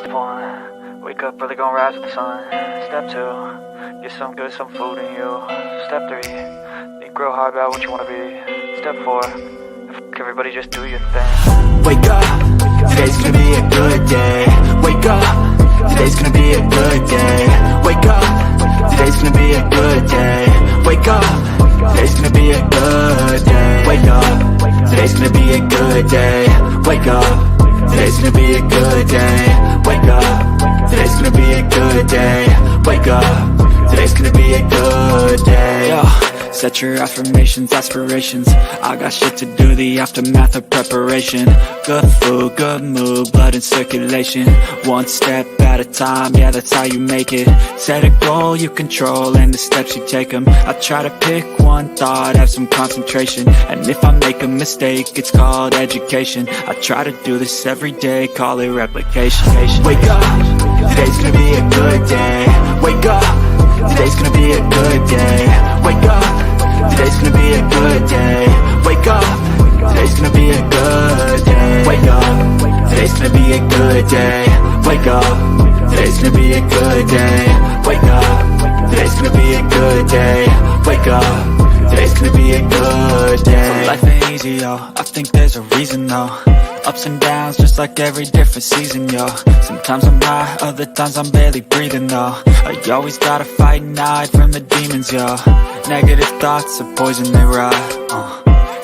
Step 1, wake up early, gonna rise with the sun. Step 2, get some good, some food in you. Step 3, think real hard about what you wanna be. Step 4, everybody just do your thing. Wake up, today's gonna be a good day. Wake up, today's gonna be a good day. Wake up, today's gonna be a good day. Wake up, today's gonna be a good day. Wake up, today's gonna be a good day. Wake up, today's gonna be a good day. Wake up, today's gonna be a good day. Wake up, today's gonna be a good day. Yo, set your affirmations, aspirations. I got shit to do, the aftermath of preparation. Good food, good mood, blood in circulation. One step at a time, yeah, that's how you make it. Set a goal you control and the steps you take them. I try to pick one thought, have some concentration. And if I make a mistake, it's called education. I try to do this every day, call it replication. Wake up, today's gonna be a good day. Wake up, today's gonna be a good day. Wake up, today's gonna be a good day. Wake up, today's gonna be a good day. Wake up, today's gonna be a good day. Wake up, today's gonna be a good day. Wake up, today's gonna be a good day. Wake up, today's gonna be a good day. So life ain't easy, yo, I think there's a reason though. Ups and downs, just like every different season, yo. Sometimes I'm high, other times I'm barely breathing, though. I always gotta fight and hide from the demons, yo. Negative thoughts are poison, they rot.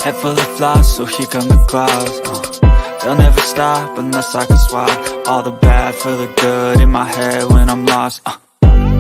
Head full of flaws, so here come the clouds. They'll never stop unless I can swap all the bad for the good in my head when I'm lost.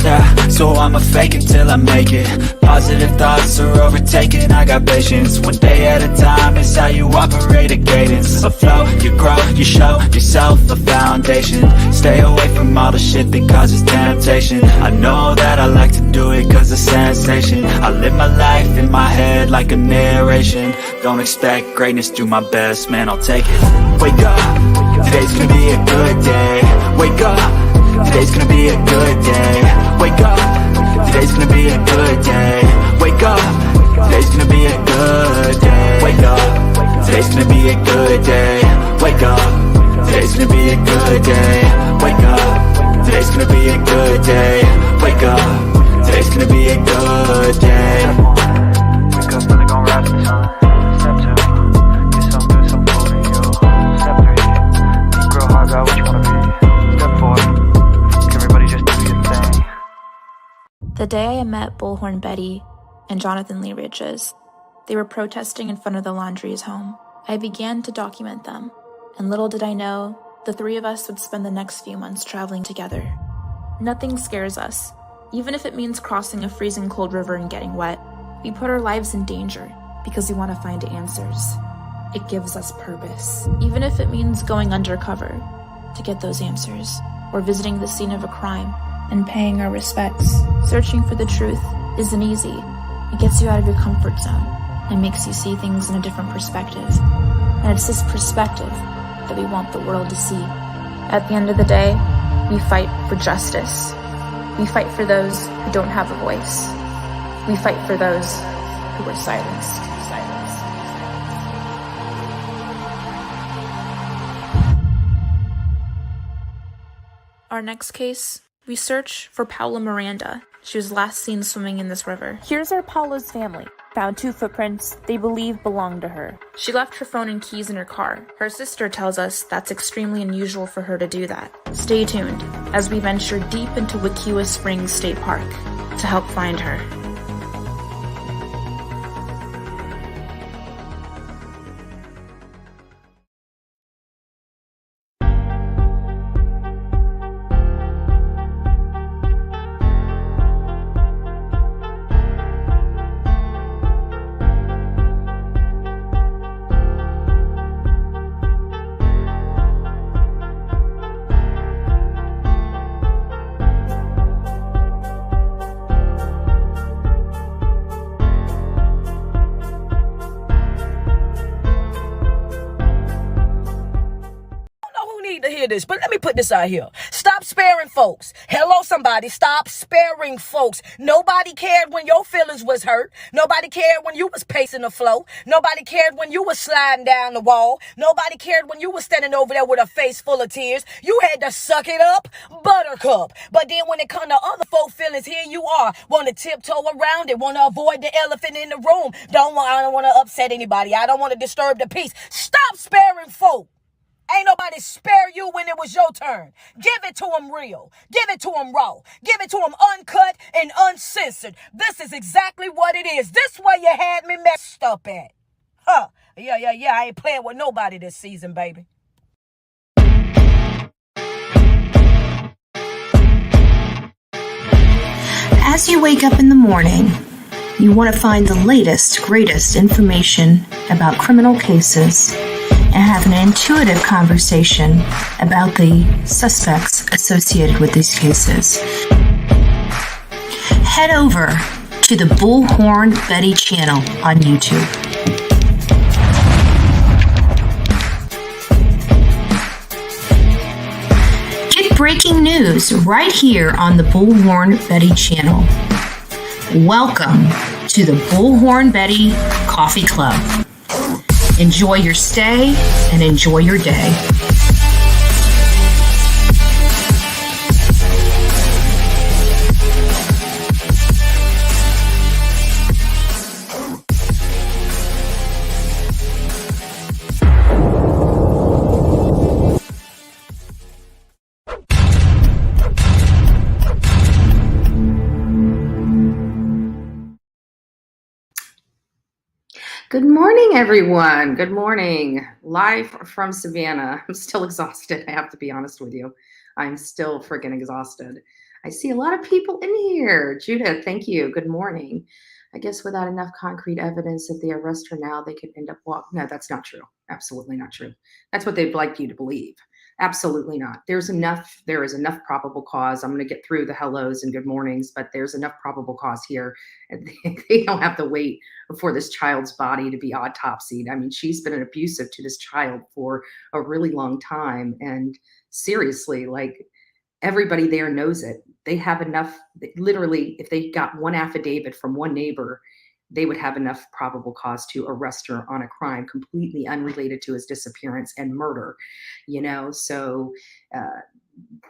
Yeah, so I'ma fake it till I make it. Positive thoughts are overtaken, I got patience. One day at a time is how you operate a cadence. A flow, you grow, you show yourself a foundation. Stay away from all the shit that causes temptation. I know that I like to do it cause it's sensation. I live my life in my head like a narration. Don't expect greatness, do my best, man, I'll take it. Wake up, today's gonna be a good day. Wake up, today's gonna be a good day. Wake up, today's gonna be a good day. Wake up, today's gonna be a good day. Wake up, today's gonna be a good day. Wake up, today's gonna be a good day. Wake up, today's gonna be a good day. Wake up, today's gonna be a good day. Wake up early, gonna rise with the sun. Step 2, get some good, some food in you. Step 3, think real hard about what you wanna be. Step 4, everybody just do your thing. The day I met Bullhorn Betty and Jonathan Lee Ridges, they were protesting in front of the Laundries home. I began to document them, and little did I know, the three of us would spend the next few months traveling together. Nothing scares us, even if it means crossing a freezing cold river and getting wet. We put our lives in danger because we want to find answers. It gives us purpose, even if it means going undercover to get those answers, or visiting the scene of a crime and paying our respects. Searching for the truth isn't easy. It gets you out of your comfort zone and makes you see things in a different perspective. And it's this perspective that we want the world to see. At the end of the day, we fight for justice. We fight for those who don't have a voice. We fight for those who were silenced. Our next case, we search for Paula Miranda. She was last seen swimming in this river. Here's our Paula's family. Found 2 footprints they believe belonged to her. She left her phone and keys in her car. Her sister tells us that's extremely unusual for her to do that. Stay tuned as we venture deep into Wekiwa Springs State Park to help find her. to hear this, but let me put this out here. Stop sparing folks. Hello, somebody. Stop sparing folks. Nobody cared when your feelings was hurt. Nobody cared when you was pacing the floor. Nobody cared when you was sliding down the wall. Nobody cared when you was standing over there with a face full of tears. You had to suck it up, buttercup. But then when it come to other folk feelings, here you are. Want to tiptoe around it. Want to avoid the elephant in the room. I don't want to upset anybody. I don't want to disturb the peace. Stop sparing folk. Ain't nobody spare you when it was your turn. Give it to them real. Give it to them raw. Give it to them uncut and uncensored. This is exactly what it is. This way you had me messed up at. Huh. Yeah. I ain't playing with nobody this season, baby. As you wake up in the morning, you want to find the latest, greatest information about criminal cases and have an intuitive conversation about the suspects associated with these cases. Head over to the Bullhorn Betty channel on YouTube. Get breaking news right here on the Bullhorn Betty channel. Welcome to the Bullhorn Betty Coffee Club. Enjoy your stay and enjoy your day. Good morning, everyone. Good morning. Live from Savannah. I'm still exhausted. I have to be honest with you. I'm still freaking exhausted. I see a lot of people in here. Judith, thank you. Good morning. I guess without enough concrete evidence, if they arrest her now, they could end up walking. No, that's not true. Absolutely not true. That's what they'd like you to believe. Absolutely not. There is enough probable cause. I'm going to get through the hellos and good mornings, but there's enough probable cause here. And they don't have to wait for this child's body to be autopsied. I mean, she's been abusive to this child for a really long time. And seriously, like, everybody there knows it. They have enough, literally, if they got one affidavit from one neighbor, they would have enough probable cause to arrest her on a crime completely unrelated to his disappearance and murder, so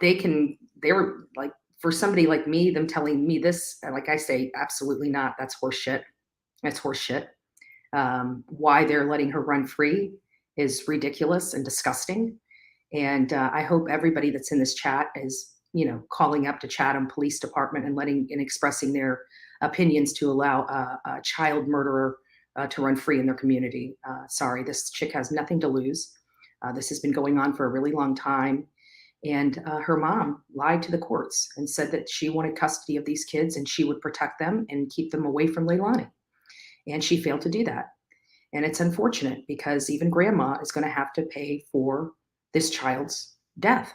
they were like, for somebody like me, them telling me this, like I say, absolutely not. That's horseshit. That's horseshit. Why they're letting her run free is ridiculous and disgusting. And I hope everybody that's in this chat is, calling up to Chatham Police Department and expressing their opinions to allow a child murderer to run free in their community. Sorry, this chick has nothing to lose. This has been going on for a really long time. And her mom lied to the courts and said that she wanted custody of these kids and she would protect them and keep them away from Leilani. And she failed to do that. And it's unfortunate because even grandma is going to have to pay for this child's death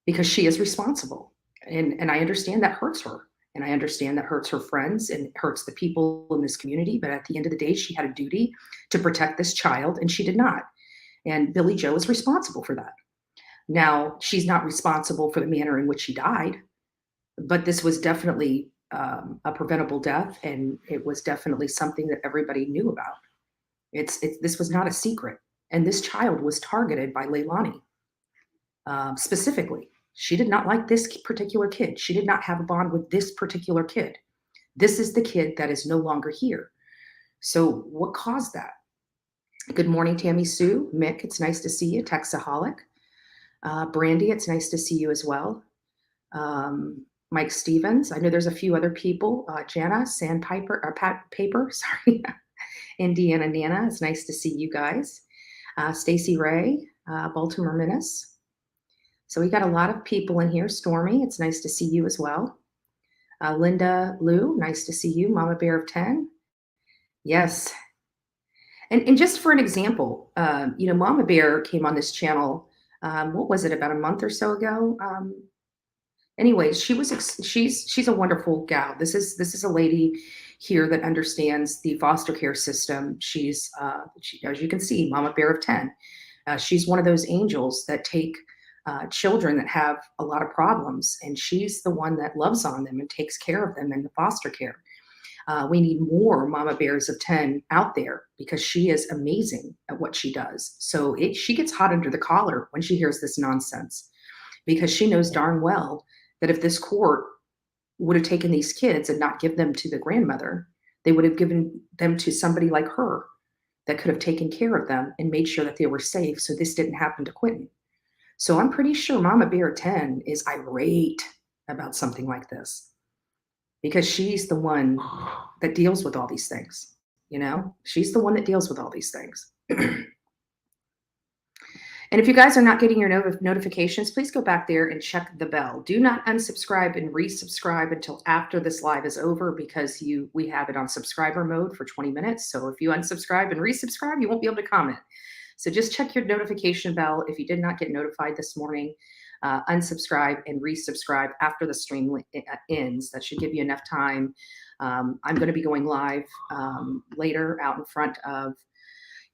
because she is responsible. And I understand that hurts her. And I understand that hurts her friends and it hurts the people in this community. But at the end of the day, she had a duty to protect this child and she did not. And Billy Joe is responsible for that. Now, she's not responsible for the manner in which she died, but this was definitely a preventable death. And it was definitely something that everybody knew about. This was not a secret. And this child was targeted by Leilani specifically. She did not like this particular kid. She did not have a bond with this particular kid. This is the kid that is no longer here. So what caused that? Good morning, Tammy Sue. Mick, it's nice to see you. Texaholic. Brandy, it's nice to see you as well. Mike Stevens. I know there's a few other people. Jana, Sandpiper, or Paper, sorry. Indiana Nana, it's nice to see you guys. Stacy Ray, Baltimore Menace. So we got a lot of people in here. Stormy, it's nice to see you as well. Linda Lou, nice to see you. Mama Bear of 10. Yes. And just for an example, Mama Bear came on this channel, what was it, about a month or so ago? Anyways, she's a wonderful gal. This is a lady here that understands the foster care system. She's, as you can see, Mama Bear of 10. She's one of those angels that take children that have a lot of problems, and she's the one that loves on them and takes care of them in the foster care. We need more mama bears of 10 out there because she is amazing at what she does. So she gets hot under the collar when she hears this nonsense, because she knows darn well that if this court would have taken these kids and not give them to the grandmother, they would have given them to somebody like her that could have taken care of them and made sure that they were safe so this didn't happen to Quinton. So I'm pretty sure Mama Bear 10 is irate about something like this, because she's the one that deals with all these things. You know, she's the one that deals with all these things. And if you guys are not getting your notifications, please go back there and check the bell. Do not unsubscribe and resubscribe until after this live is over, because we have it on subscriber mode for 20 minutes. So if you unsubscribe and resubscribe, you won't be able to comment. So just check your notification bell. If you did not get notified this morning, unsubscribe and resubscribe after the stream ends. That should give you enough time. I'm going to be going live later out in front of,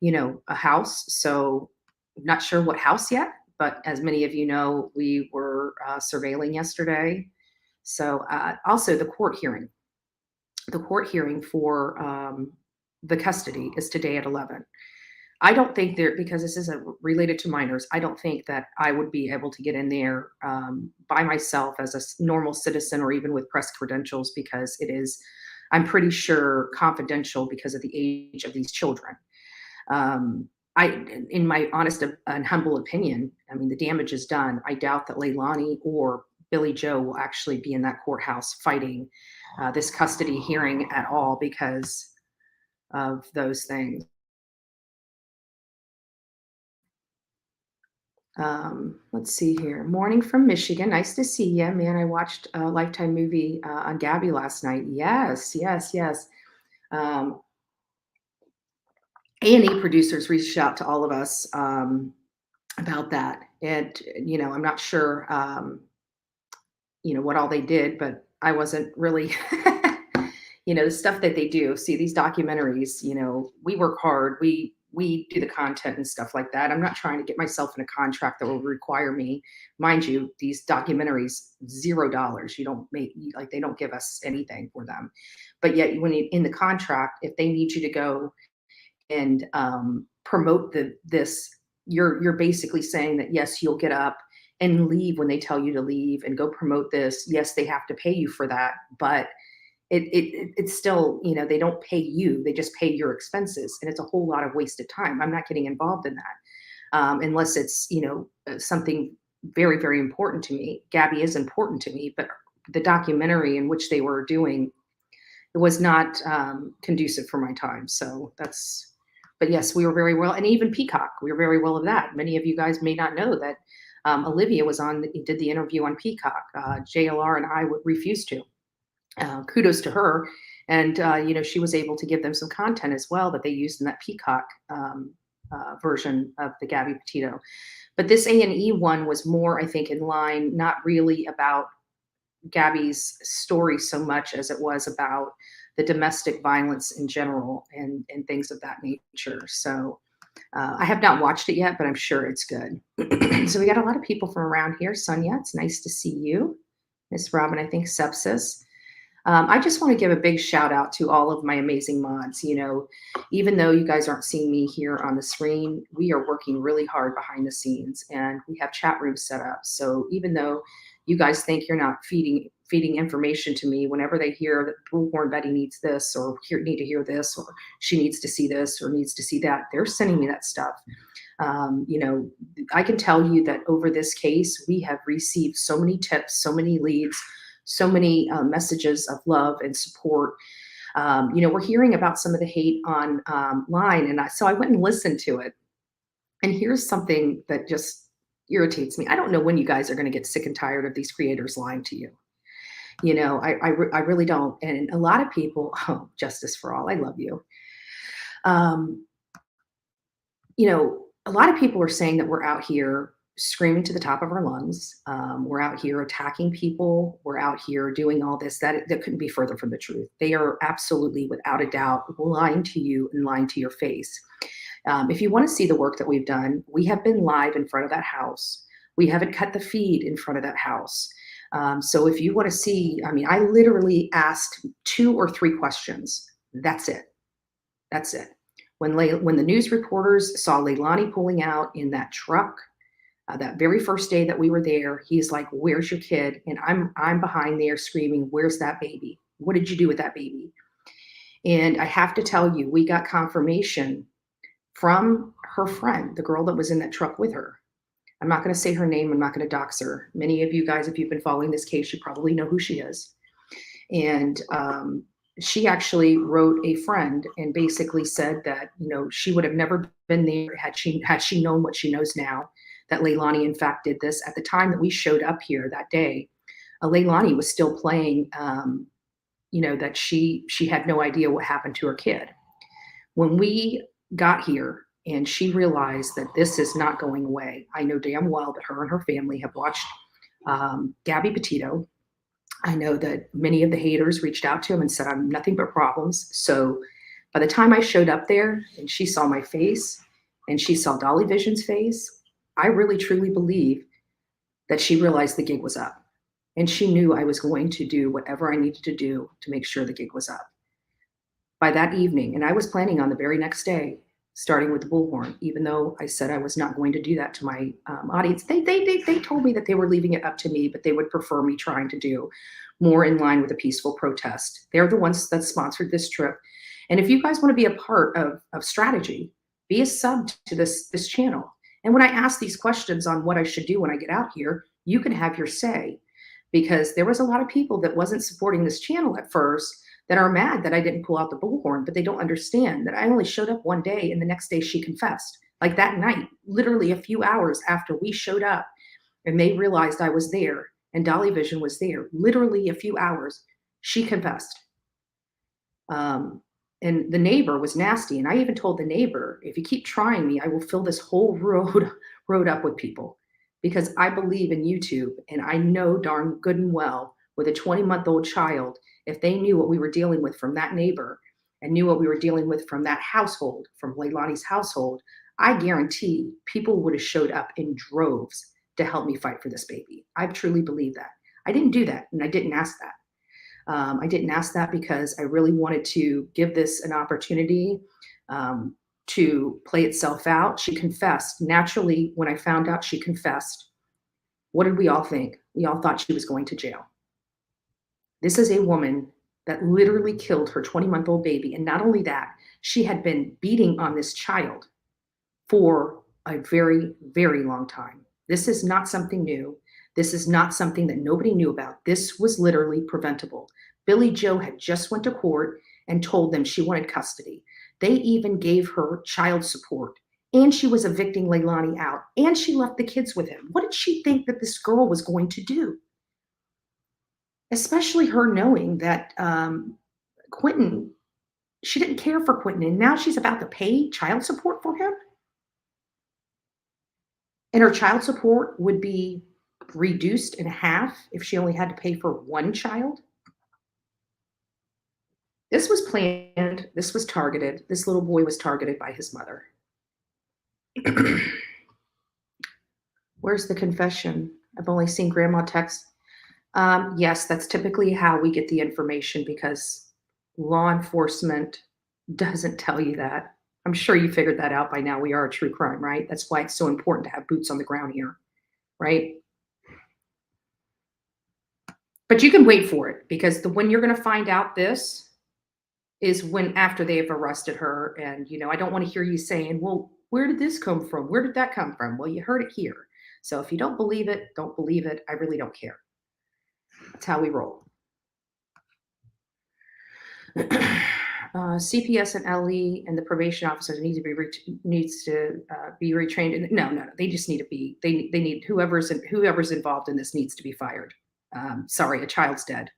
a house. So not sure what house yet, but as many of you know, we were surveilling yesterday. So also the court hearing for the custody is today at 11. I don't think because this isn't related to minors, I don't think that I would be able to get in there by myself as a normal citizen or even with press credentials, because it is, I'm pretty sure, confidential because of the age of these children. In my honest and humble opinion, I mean, the damage is done. I doubt that Leilani or Billy Joe will actually be in that courthouse fighting this custody hearing at all because of those things. Let's see here. Morning from Michigan. Nice to see you, man. I watched a Lifetime movie on Gabby last night. Yes. A&E producers reached out to all of us about that. And, I'm not sure, what all they did, but I wasn't really, the stuff that they do. See, these documentaries, we work hard. We do the content and stuff like that. I'm not trying to get myself in a contract that will require me. Mind you, these documentaries, $0. You don't make, they don't give us anything for them. But yet when in the contract, if they need you to go and promote this, you're basically saying that, yes, you'll get up and leave when they tell you to leave and go promote this. Yes, they have to pay you for that, but it's still, they don't pay you, they just pay your expenses, and it's a whole lot of wasted time. I'm not getting involved in that unless it's, something very, very important to me. Gabby is important to me, but the documentary in which they were doing, it was not conducive for my time. So but yes, we were very well, and even Peacock, we were very well of that. Many of you guys may not know that Olivia did the interview on Peacock. JLR and I refused to. Kudos to her. And, she was able to give them some content as well that they used in that Peacock version of the Gabby Petito. But this A&E one was more, I think, in line, not really about Gabby's story so much as it was about the domestic violence in general and things of that nature. So I have not watched it yet, but I'm sure it's good. So we got a lot of people from around here. Sonia, it's nice to see you. Miss Robin, I think Sepsis. I just want to give a big shout out to all of my amazing mods. Even though you guys aren't seeing me here on the screen, we are working really hard behind the scenes, and we have chat rooms set up. So even though you guys think you're not feeding information to me, whenever they hear that Bullhorn Betty needs this, or need to hear this, or she needs to see this, or needs to see that, they're sending me that stuff. I can tell you that over this case, we have received so many tips, so many leads, so many messages of love and support. We're hearing about some of the hate online, and so I went and listened to it. And here's something that just irritates me. I don't know when you guys are going to get sick and tired of these creators lying to you. I really don't. And a lot of people, Justice for All, I love you. A lot of people are saying that we're out here screaming to the top of our lungs. We're out here attacking people. We're out here doing all this. That couldn't be further from the truth. They are absolutely, without a doubt, lying to you and lying to your face. If you want to see the work that we've done, we have been live in front of that house We haven't cut the feed in front of that house. So if you want to see, I mean, I literally asked 2 or 3 questions. That's it. That's it. When the news reporters saw Leilani pulling out in that truck, that very first day that we were there, he's like, "Where's your kid?" And I'm behind there screaming, "Where's that baby? What did you do with that baby?" And I have to tell you, we got confirmation from her friend, the girl that was in that truck with her. I'm not going to say her name. I'm not going to dox her. Many of you guys, if you've been following this case, you probably know who she is. And she actually wrote a friend and basically said that, you know, she would have never been there had she known what she knows now, that Leilani in fact did this. At the time that we showed up here that day, Leilani was still playing, you know, that she had no idea what happened to her kid. When we got here and she realized that this is not going away, I know damn well that her and her family have watched Gabby Petito. I know that many of the haters reached out to him and said, "I'm nothing but problems." So by the time I showed up there and she saw my face and she saw Dolly Vision's face, I really truly believe that she realized the gig was up. And she knew I was going to do whatever I needed to do to make sure the gig was up. By that evening, and I was planning on the very next day, starting with the bullhorn, even though I said I was not going to do that to my audience. They told me that they were leaving it up to me, but they would prefer me trying to do more in line with a peaceful protest. They're the ones that sponsored this trip. And if you guys want to be a part of strategy, be a sub to this channel. And when I ask these questions on what I should do when I get out here, you can have your say. Because there was a lot of people that wasn't supporting this channel at first that are mad that I didn't pull out the bullhorn, but they don't understand that I only showed up one day and the next day she confessed. Like that night, literally a few hours after we showed up and they realized I was there and Dolly Vision was there, literally a few hours, she confessed. And the neighbor was nasty. And I even told the neighbor, "If you keep trying me, I will fill this whole road up with people." Because I believe in YouTube and I know darn good and well with a 20-month-old child, if they knew what we were dealing with from that neighbor and knew what we were dealing with from that household, from Leilani's household, I guarantee people would have showed up in droves to help me fight for this baby. I truly believe that. I didn't do that and I didn't ask that. I didn't ask that because I really wanted to give this an opportunity to play itself out. She confessed. Naturally, when I found out she confessed, what did we all think? We all thought she was going to jail. This is a woman that literally killed her 20-month-old baby. And not only that, she had been beating on this child for a very, very long time. This is not something new. This is not something that nobody knew about. This was literally preventable. Billy Joe had just went to court and told them she wanted custody. They even gave her child support, and she was evicting Leilani out, and she left the kids with him. What did she think that this girl was going to do? Especially her knowing that Quinton, she didn't care for Quinton, and now she's about to pay child support for him. And her child support would be reduced in half if she only had to pay for one child. This was planned. This was targeted. This little boy was targeted by his mother. Where's the confession? I've only seen grandma text. Yes, that's typically how we get the information because law enforcement doesn't tell you that. I'm sure you figured that out by now. We are a true crime, right? That's why it's so important to have boots on the ground here, right? But you can wait for it because when you're going to find out this is when after they have arrested her. And, you know, I don't want to hear you saying, "Well, where did this come from? Where did that come from?" Well, you heard it here. So if you don't believe it, don't believe it. I really don't care. That's how we roll. CPS and LE and the probation officers need to be retrained. No. They just need to be. They need whoever's involved in this needs to be fired. Sorry, a child's dead.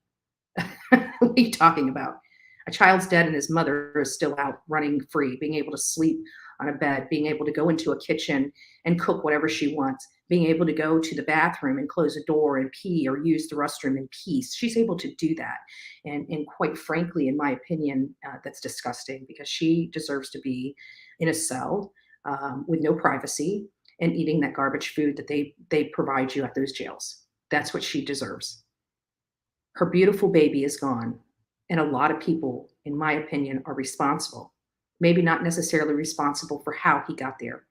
What are you talking about? A child's dead and his mother is still out running free, being able to sleep on a bed, being able to go into a kitchen and cook whatever she wants, being able to go to the bathroom and close a door and pee or use the restroom in peace. She's able to do that. And quite frankly, in my opinion, that's disgusting because she deserves to be in a cell with no privacy and eating that garbage food that they provide you at those jails. That's what she deserves. Her beautiful baby is gone. And a lot of people, in my opinion, are responsible. Maybe not necessarily responsible for how he got there,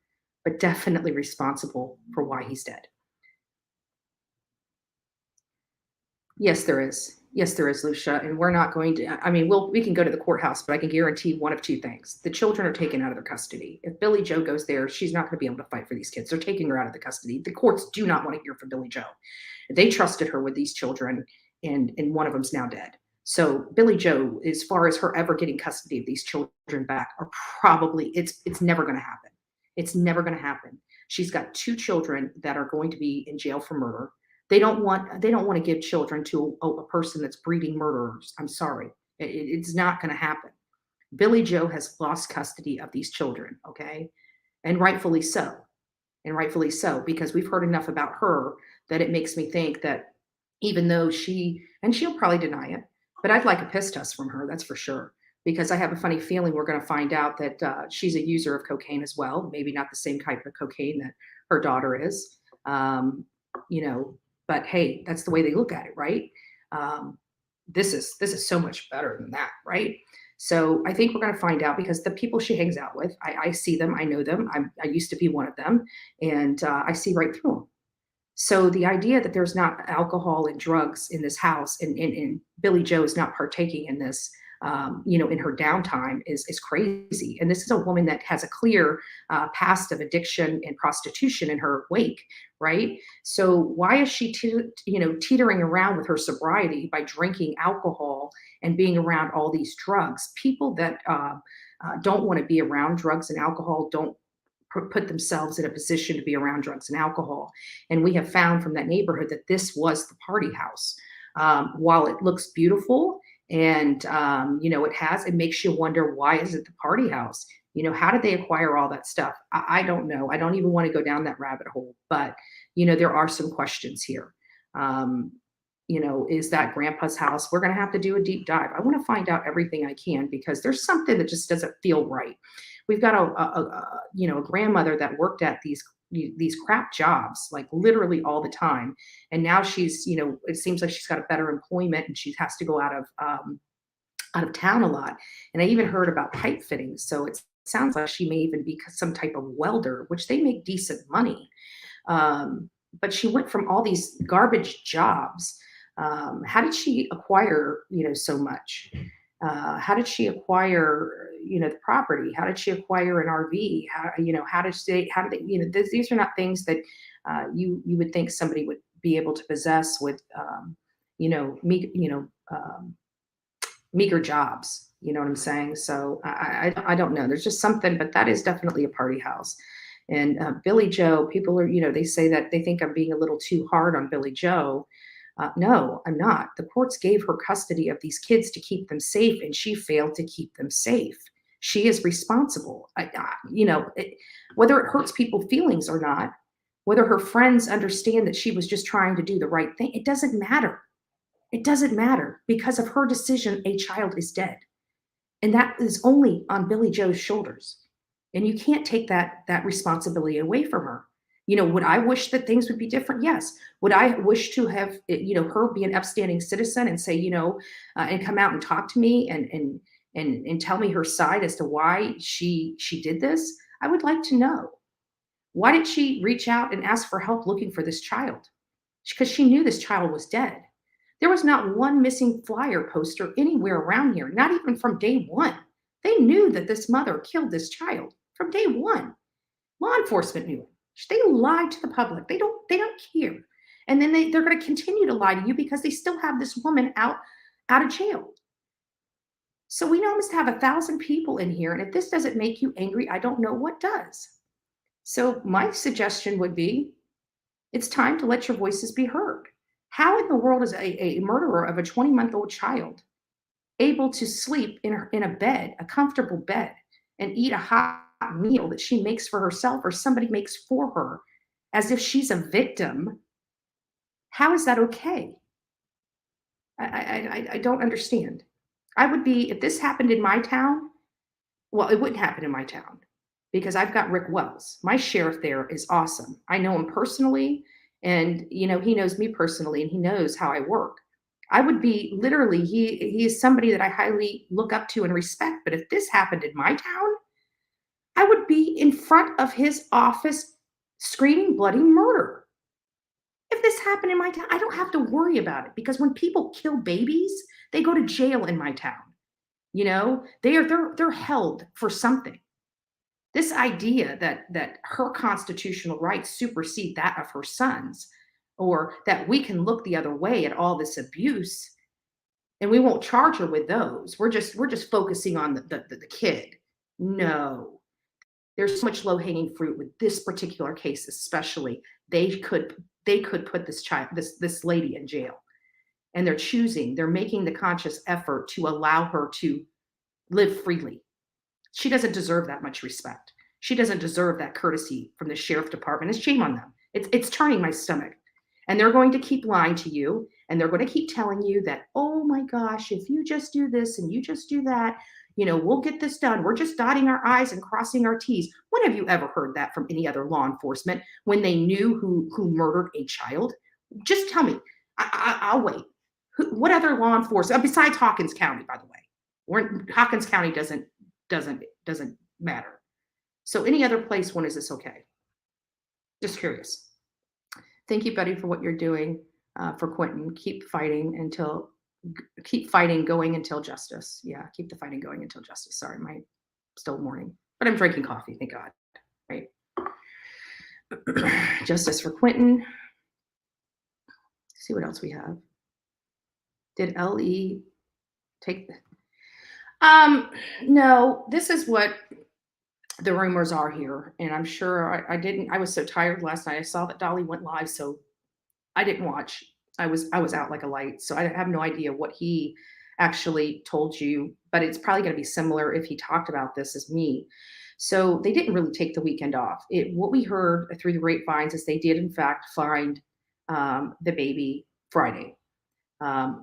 but definitely responsible for why he's dead. Yes, there is. Yes, there is, Lucia. And we're not going to, I mean, we can go to the courthouse, but I can guarantee one of two things. The children are taken out of their custody. If Billy Joe goes there, she's not going to be able to fight for these kids. They're taking her out of the custody. The courts do not want to hear from Billy Joe. They trusted her with these children, and one of them's now dead. So Billy Joe, as far as her ever getting custody of these children back, are probably, it's never going to happen. It's never going to happen. She's got 2 children that are going to be in jail for murder. They don't want to give children to a person that's breeding murderers. I'm sorry. It's not going to happen. Billy Joe has lost custody of these children, okay? And rightfully so. And rightfully so, because we've heard enough about her that it makes me think that even though she'll probably deny it, but I'd like a piss test from her, that's for sure. Because I have a funny feeling we're going to find out that she's a user of cocaine as well. Maybe not the same type of cocaine that her daughter is. But hey, that's the way they look at it, right? This is so much better than that, right? So I think we're going to find out, because the people she hangs out with, I see them, I know them. I used to be one of them, and I see right through them. So the idea that there's not alcohol and drugs in this house, and Billy Joe is not partaking in this, in her downtime is crazy. And this is a woman that has a clear past of addiction and prostitution in her wake, right? So why is she, teetering around with her sobriety by drinking alcohol and being around all these drugs? People that don't want to be around drugs and alcohol don't put themselves in a position to be around drugs and alcohol. And we have found from that neighborhood that this was the party house. While it looks beautiful, and it makes you wonder, why is it the party house? How did they acquire all that stuff? I don't know. I don't even want to go down that rabbit hole, but there are some questions here. Is that grandpa's house? We're going to have to do a deep dive. I want to find out everything I can, because there's something that just doesn't feel right. We've got a grandmother that worked at these crap jobs, like literally all the time. And now she's, it seems like she's got a better employment, and she has to go out of town a lot. And I even heard about pipe fittings. So it sounds like she may even be some type of welder, which they make decent money. But she went from all these garbage jobs. How did she acquire, so much? How did she acquire, the property? How did she acquire an RV? These are not things that you would think somebody would be able to possess with, meager jobs. You know what I'm saying? So I don't know. There's just something, but that is definitely a party house. And Billy Joe, people are, they say that they think I'm being a little too hard on Billy Joe. No, I'm not. The courts gave her custody of these kids to keep them safe, and she failed to keep them safe. She is responsible. Whether it hurts people's feelings or not, whether her friends understand that she was just trying to do the right thing, it doesn't matter. It doesn't matter. Because of her decision, a child is dead. And that is only on Billy Joe's shoulders. And you can't take that responsibility away from her. Would I wish that things would be different? Yes. Would I wish to have, her be an upstanding citizen and say, and come out and talk to me and tell me her side as to why she did this? I would like to know. Why did she reach out and ask for help looking for this child? Because she knew this child was dead. There was not one missing flyer poster anywhere around here, not even from day one. They knew that this mother killed this child from day one. Law enforcement knew it. They lied to the public. They don't care. And then they're going to continue to lie to you because they still have this woman out of jail. So we almost have 1,000 people in here. And if this doesn't make you angry, I don't know what does. So my suggestion would be, it's time to let your voices be heard. How in the world is a murderer of a 20-month-old child able to sleep in a bed, a comfortable bed, and eat a hot meal that she makes for herself or somebody makes for her, as if she's a victim? How is that okay? I don't understand. I would be, if this happened in my town, well, it wouldn't happen in my town because I've got Rick Wells. My sheriff there is awesome. I know him personally, and he knows me personally, and he knows how I work. I would be literally, he is somebody that I highly look up to and respect. But if this happened in my town, I would be in front of his office screaming bloody murder. If this happened in my town, I don't have to worry about it, because when people kill babies, they go to jail in my town. They're held for something. This idea that her constitutional rights supersede that of her sons, or that we can look the other way at all this abuse and we won't charge her with those. We're just focusing on the kid. No. There's so much low-hanging fruit with this particular case, especially. They could put this lady in jail. And they're making the conscious effort to allow her to live freely. She doesn't deserve that much respect. She doesn't deserve that courtesy from the sheriff department. It's shame on them. It's turning my stomach. And they're going to keep lying to you, and they're going to keep telling you that, oh my gosh, if you just do this and you just do that, we'll get this done. We're just dotting our I's and crossing our T's. When have you ever heard that from any other law enforcement when they knew who murdered a child? Just tell me. I'll wait. What other law enforcement, besides Hawkins County, by the way? Hawkins County doesn't matter. So any other place, when is this okay? Just curious. Thank you, Betty, for what you're doing for Quinton. Keep fighting, going until justice. Yeah, keep the fighting going until justice. Sorry, my still morning, but I'm drinking coffee, thank God. Right. Justice for Quinton. See what else we have. Did LE take no, this is what the rumors are here. And I'm sure I was so tired last night. I saw that Dolly went live, so I didn't watch. I was out like a light. So I have no idea what he actually told you, but it's probably going to be similar if he talked about this as me. So they didn't really take the weekend off. What we heard through the grapevines is they did in fact find the baby Friday.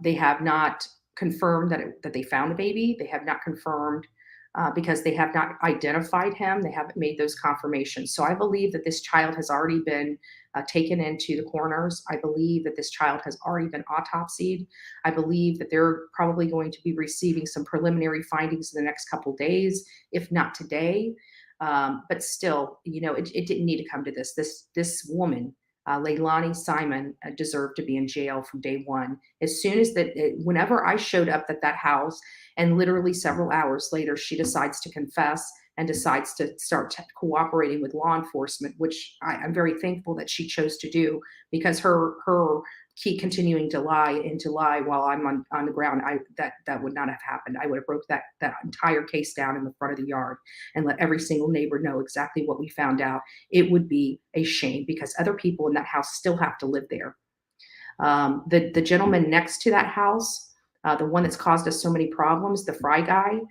They have not confirmed that they found the baby. They have not confirmed because they have not identified him. They haven't made those confirmations. So I believe that this child has already been taken into the coroners. I believe that this child has already been autopsied. I believe that they're probably going to be receiving some preliminary findings in the next couple of days, if not today. But still, it didn't need to come to this. This woman, Leilani Simon, deserved to be in jail from day one. As soon as whenever I showed up at that house, and literally several hours later, she decides to confess and decides to start cooperating with law enforcement, which I'm very thankful that she chose to do, because her keep continuing to lie while I'm on the ground, that would not have happened. I would have broke that entire case down in the front of the yard and let every single neighbor know exactly what we found out. It would be a shame, because other people in that house still have to live there. The gentleman next to that house, the one that's caused us so many problems, the Fry guy,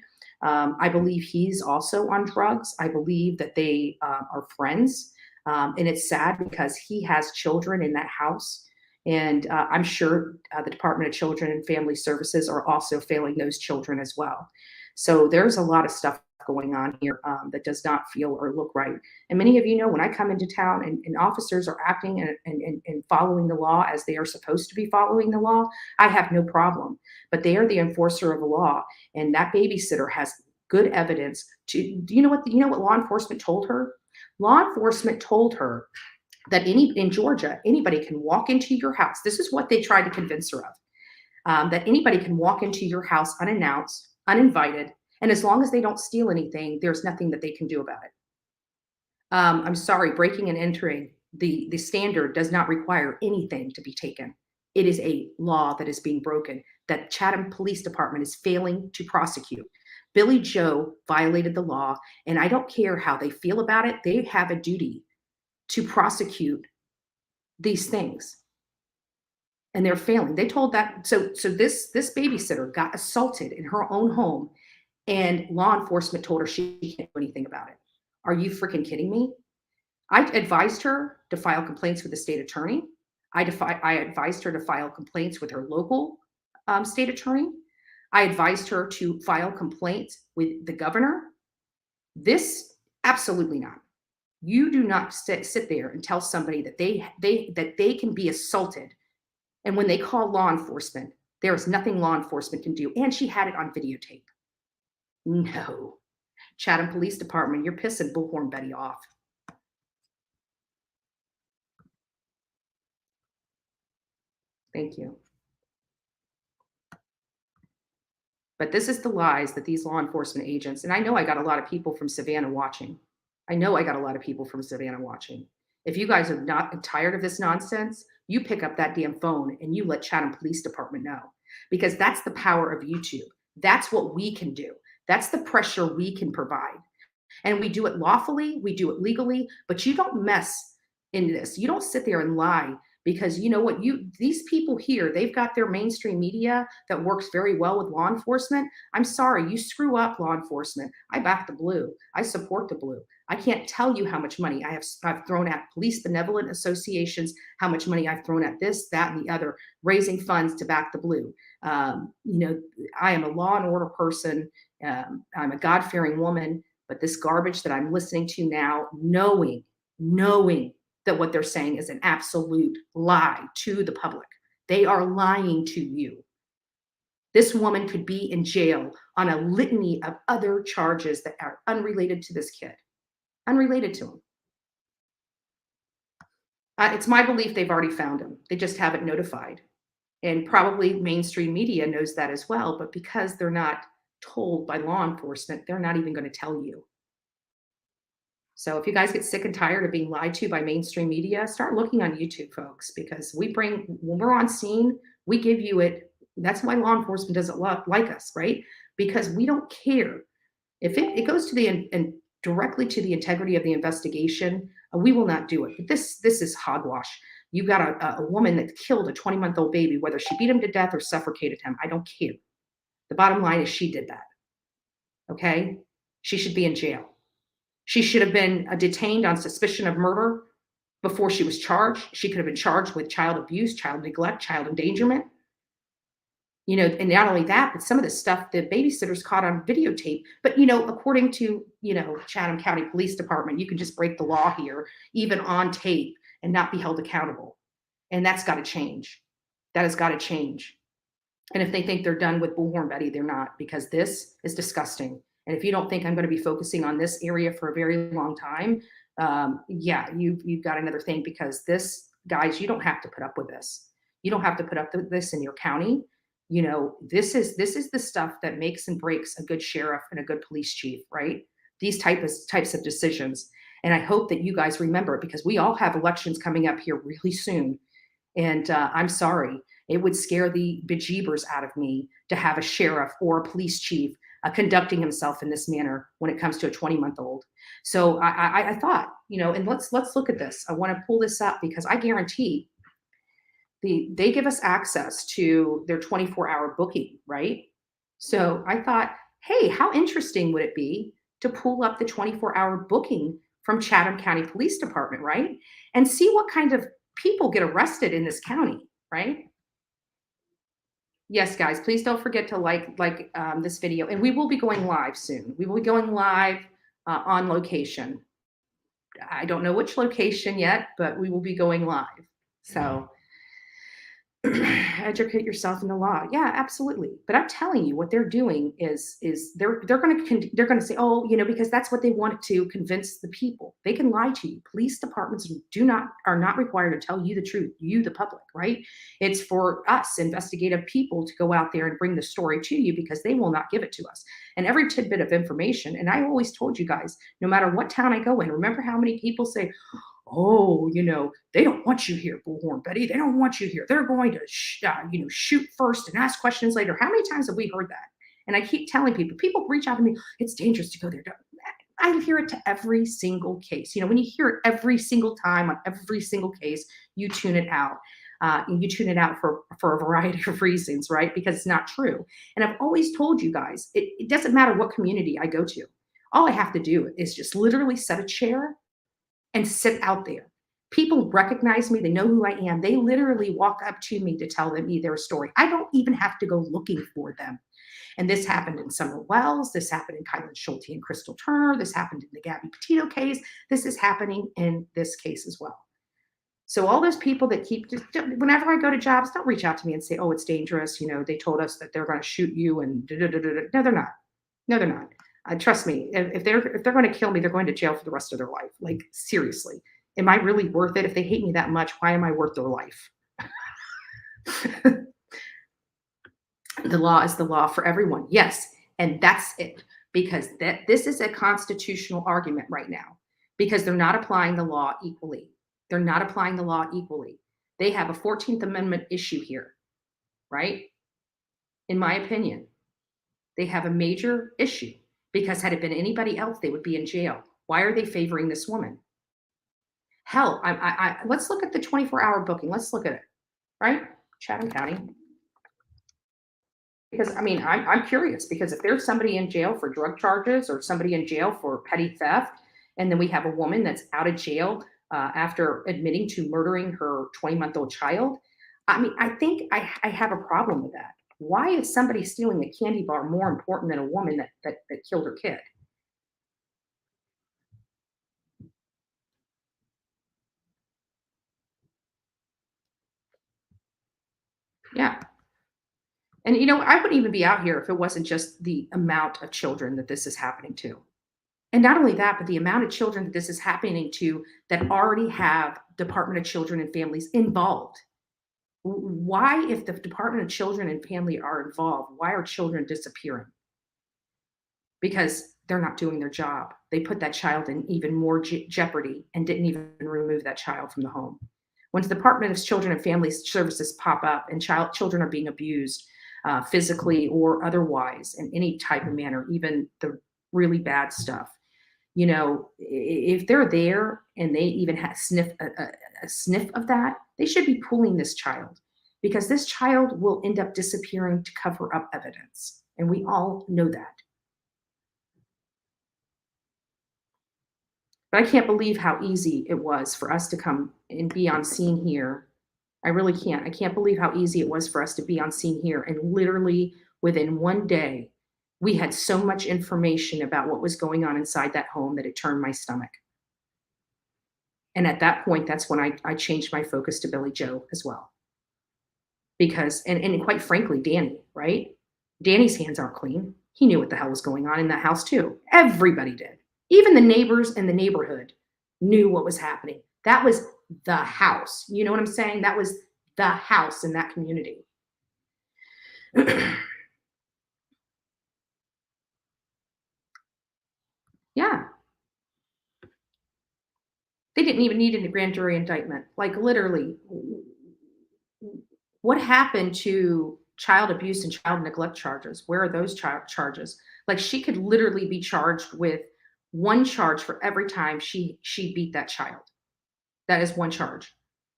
I believe he's also on drugs. I believe that they are friends. And it's sad because he has children in that house. And I'm sure the Department of Children and Family Services are also failing those children as well. So there's a lot of stuff going on here that does not feel or look right. And many of you know, when I come into town and officers are acting and following the law as they are supposed to be following the law, I have no problem. But they are the enforcer of the law. And that babysitter has good evidence to, do you know what law enforcement told her? Law enforcement told her that in Georgia, anybody can walk into your house. This is what they tried to convince her of, that anybody can walk into your house unannounced, uninvited, and as long as they don't steal anything, there's nothing that they can do about it. I'm sorry, breaking and entering, the standard does not require anything to be taken. It is a law that is being broken, that Chatham Police Department is failing to prosecute. Billy Joe violated the law, and I don't care how they feel about it. They have a duty to prosecute these things, and they're failing. They told that. So this babysitter got assaulted in her own home, and law enforcement told her she can't do anything about it. Are you freaking kidding me? I advised her to file complaints with the state attorney. I advised her to file complaints with her local state attorney. I advised her to file complaints with the governor. This Absolutely not. You do not sit there and tell somebody that they can be assaulted, and when they call law enforcement, there is nothing law enforcement can do. And she had it on videotape. No. Chatham Police Department, you're pissing Bullhorn Betty off. Thank you. But this is the lies that these law enforcement agents, and I know I got a lot of people from Savannah watching. I know I got a lot of people from Savannah watching. If you guys are not tired of this nonsense, you pick up that damn phone and you let Chatham Police Department know, because that's the power of YouTube. That's what we can do. That's the pressure we can provide. And we do it lawfully, we do it legally, but you don't mess in this. You don't sit there and lie, because you know what, these people here, they've got their mainstream media that works very well with law enforcement. I'm sorry, you screw up law enforcement. I back the blue. I support the blue. I can't tell you how much money I've thrown at police benevolent associations, how much money I've thrown at this, that, and the other, raising funds to back the blue. You know, I am a law and order person. I'm a God-fearing woman, but this garbage that I'm listening to now, knowing that what they're saying is an absolute lie to the public. They are lying to you. This woman could be in jail on a litany of other charges that are unrelated to this kid. Unrelated to him. It's my belief they've already found him. They just haven't notified. And probably mainstream media knows that as well, but because they're not told by law enforcement, they're not even going to tell you. So if you guys get sick and tired of being lied to by mainstream media, start looking on YouTube, folks, because when we're on scene, we give you it. That's why law enforcement doesn't like us, right? Because we don't care. If it goes to and directly to the integrity of the investigation, we will not do it. But this is hogwash. You got a woman that killed a 20-month-old baby, whether she beat him to death or suffocated him. I don't care. The bottom line is she did that. Okay? She should be in jail. She should have been detained on suspicion of murder before she was charged. She could have been charged with child abuse, child neglect, child endangerment. You know, and not only that, but some of the stuff the babysitters caught on videotape. But, you know, according to, you know, Chatham County Police Department, you can just break the law here, even on tape, and not be held accountable. And that's got to change. That has got to change. And if they think they're done with Bullhorn Betty, they're not, because this is disgusting. And if you don't think I'm going to be focusing on this area for a very long time, yeah, you've got another thing, because this, guys, you don't have to put up with this. You don't have to put up with this in your county. You know, this is the stuff that makes and breaks a good sheriff and a good police chief, right? These types of decisions. And I hope that you guys remember it, because we all have elections coming up here really soon. And I'm sorry, it would scare the bejeebers out of me to have a sheriff or a police chief conducting himself in this manner when it comes to a 20-month-old. So I thought, you know, and let's look at this. I want to pull this up, because I guarantee they give us access to their 24-hour booking, right? So I thought, hey, how interesting would it be to pull up the 24-hour booking from Chatham County Police Department, right? And see what kind of people get arrested in this county, right? Yes, guys, please don't forget to like this video. And we will be going live soon. We will be going live on location. I don't know which location yet, but we will be going live. So educate yourself in the law. Yeah, absolutely. But I'm telling you, what they're doing is they're going to say, oh, you know, because that's what they want to convince the people. They can lie to you. Police departments are not required to tell you the truth, you, the public, right? It's for us investigative people to go out there and bring the story to you, because they will not give it to us. And every tidbit of information, and I always told you guys, no matter what town I go in, remember how many people say, oh, you know, they don't want you here, Bullhorn Betty. They don't want you here. They're going to, shoot first and ask questions later. How many times have we heard that? And I keep telling people reach out to me, it's dangerous to go there. I hear it to every single case. You know, when you hear it every single time on every single case, you tune it out. And you tune it out for a variety of reasons, right? Because it's not true. And I've always told you guys, it doesn't matter what community I go to. All I have to do is just literally set a chair and sit out there. People recognize me. They know who I am. They literally walk up to me to tell me their story. I don't even have to go looking for them. And this happened in Summer Wells. This happened in Kylan Schulte and Crystal Turner. This happened in the Gabby Petito case. This is happening in this case as well. So all those people that keep, just whenever I go to jobs, don't reach out to me and say, oh, it's dangerous. You know, they told us that they're going to shoot you and da-da-da-da-da. No, they're not. No, they're not. Trust me, if they're going to kill me, they're going to jail for the rest of their life. Like, seriously, am I really worth it? If they hate me that much, why am I worth their life? The law is the law for everyone. Yes. And that's it, because this is a constitutional argument right now, because they're not applying the law equally. They're not applying the law equally. They have a 14th Amendment issue here, right? In my opinion, they have a major issue, because had it been anybody else, they would be in jail. Why are they favoring this woman? Hell, let's look at the 24-hour booking. Let's look at it, right? Chatham County. Because, I mean, I'm curious, because if there's somebody in jail for drug charges or somebody in jail for petty theft, and then we have a woman that's out of jail after admitting to murdering her 20-month-old child, I mean, I think I have a problem with that. Why is somebody stealing a candy bar more important than a woman that killed her kid? Yeah. And, you know, I wouldn't even be out here if it wasn't just the amount of children that this is happening to. And not only that, but the amount of children that this is happening to that already have Department of Children and Families involved. Why, if the Department of Children and Family are involved, why are children disappearing? Because they're not doing their job. They put that child in even more jeopardy and didn't even remove that child from the home. When the Department of Children and Family Services pop up and children are being abused physically or otherwise in any type of manner, even the really bad stuff, you know, if they're there and they even have a sniff of that, they should be pulling this child, because this child will end up disappearing to cover up evidence. And we all know that. But I can't believe how easy it was for us to come and be on scene here. I really can't. I can't believe how easy it was for us to be on scene here. And literally within one day, we had so much information about what was going on inside that home that it turned my stomach. And at that point, that's when I changed my focus to Billy Joe as well. Because, and quite frankly, Danny, right? Danny's hands aren't clean. He knew what the hell was going on in that house too. Everybody did. Even the neighbors in the neighborhood knew what was happening. That was the house. You know what I'm saying? That was the house in that community. Yeah. They didn't even need a grand jury indictment. Like, literally, what happened to child abuse and child neglect charges? Where are those charges? Like, she could literally be charged with one charge for every time she beat that child. That is one charge.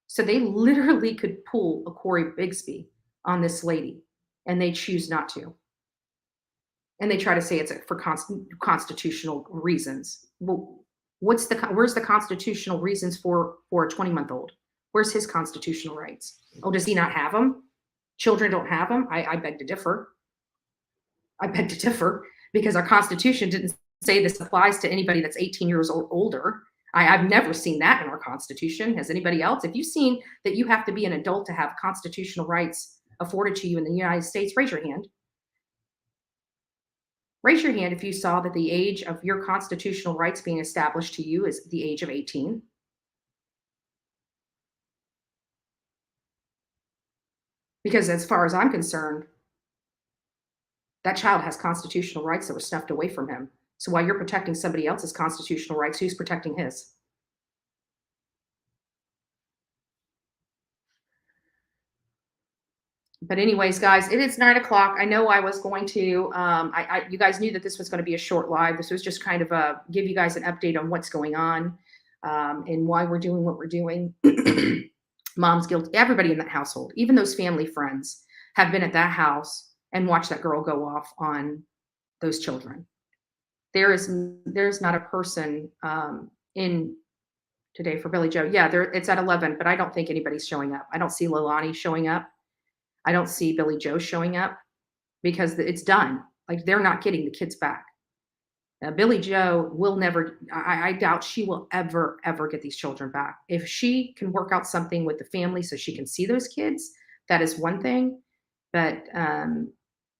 So they literally could pull a Corey Bigsby on this lady, and they choose not to. And they try to say it's for constitutional reasons. Well, where's the constitutional reasons for a 20-month-old? Where's his constitutional rights? Oh, does he not have them? Children don't have them? I beg to differ. I beg to differ, because our Constitution didn't say this applies to anybody that's 18 years old older. I've never seen that in our Constitution. Has anybody else? If you've seen that you have to be an adult to have constitutional rights afforded to you in the United States, raise your hand. Raise your hand if you saw that the age of your constitutional rights being established to you is the age of 18. Because as far as I'm concerned, that child has constitutional rights that were snuffed away from him. So while you're protecting somebody else's constitutional rights, who's protecting his? But anyways, guys, it is 9 o'clock. I know I was going to, you guys knew that this was going to be a short live. This was just kind of give you guys an update on what's going on and why we're doing what we're doing. Mom's guilty. Everybody in that household, even those family friends, have been at that house and watched that girl go off on those children. There's not a person in today for Billy Joe. Yeah, it's at 11, but I don't think anybody's showing up. I don't see Leilani showing up. I don't see Billy Joe showing up, because it's done. Like, they're not getting the kids back. Billy Joe will never, I doubt she will ever, ever get these children back. If she can work out something with the family so she can see those kids, that is one thing. But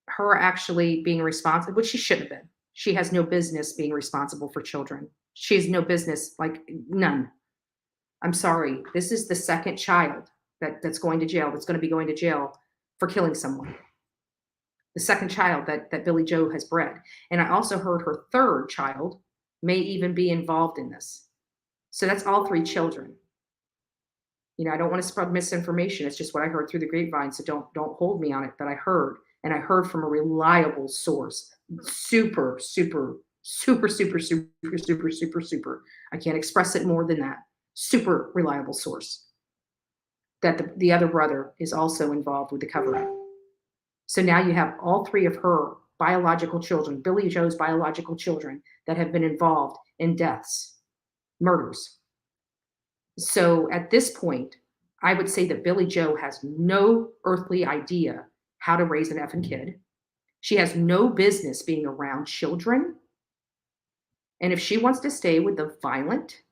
her actually being responsible, which she shouldn't have been. She has no business being responsible for children. She has no business, like, none. I'm sorry. This is the second child that's going to jail, that's going to be going to jail for killing someone. The second child that Billy Joe has bred. And I also heard her third child may even be involved in this. So that's all 3 children. You know, I don't want to spread misinformation. It's just what I heard through the grapevine. So don't hold me on it. But I heard, and I heard from a reliable source. Super, super, super, super, super, super, super, super. I can't express it more than that. Super reliable source. That the other brother is also involved with the cover-up. So now you have all 3 of her biological children, Billy Joe's biological children, that have been involved in deaths, murders. So at this point, I would say that Billy Joe has no earthly idea how to raise an effing kid. She has no business being around children. And if she wants to stay with the violent,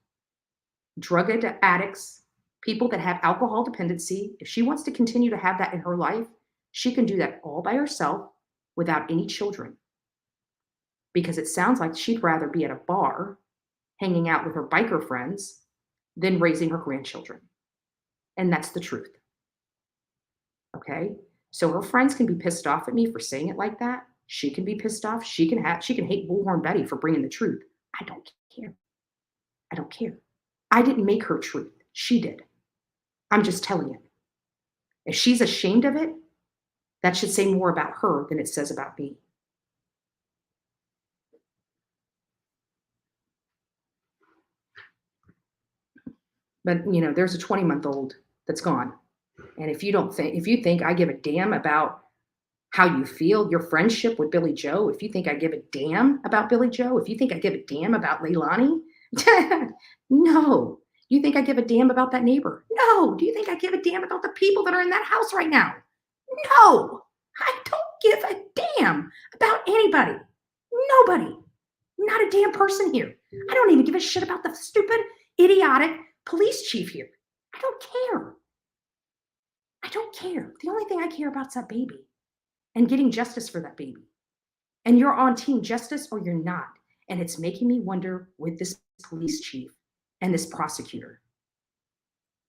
drug addicts, people that have alcohol dependency, if she wants to continue to have that in her life, she can do that all by herself without any children. Because it sounds like she'd rather be at a bar hanging out with her biker friends than raising her grandchildren. And that's the truth. Okay? So her friends can be pissed off at me for saying it like that. She can be pissed off. She can hate Bullhorn Betty for bringing the truth. I don't care. I don't care. I didn't make her truth. She did. I'm just telling you. If she's ashamed of it, that should say more about her than it says about me. But, you know, there's a 20-month-old that's gone. And if you think I give a damn about how you feel, your friendship with Billy Joe, if you think I give a damn about Billy Joe, if you think I give a damn about Leilani, no. You think I give a damn about that neighbor? No. Do you think I give a damn about the people that are in that house right now? No. I don't give a damn about anybody. Nobody. Not a damn person here. I don't even give a shit about the stupid, idiotic police chief here. I don't care. I don't care. The only thing I care about is that baby and getting justice for that baby. And you're on team justice or you're not. And it's making me wonder with this police chief and this prosecutor.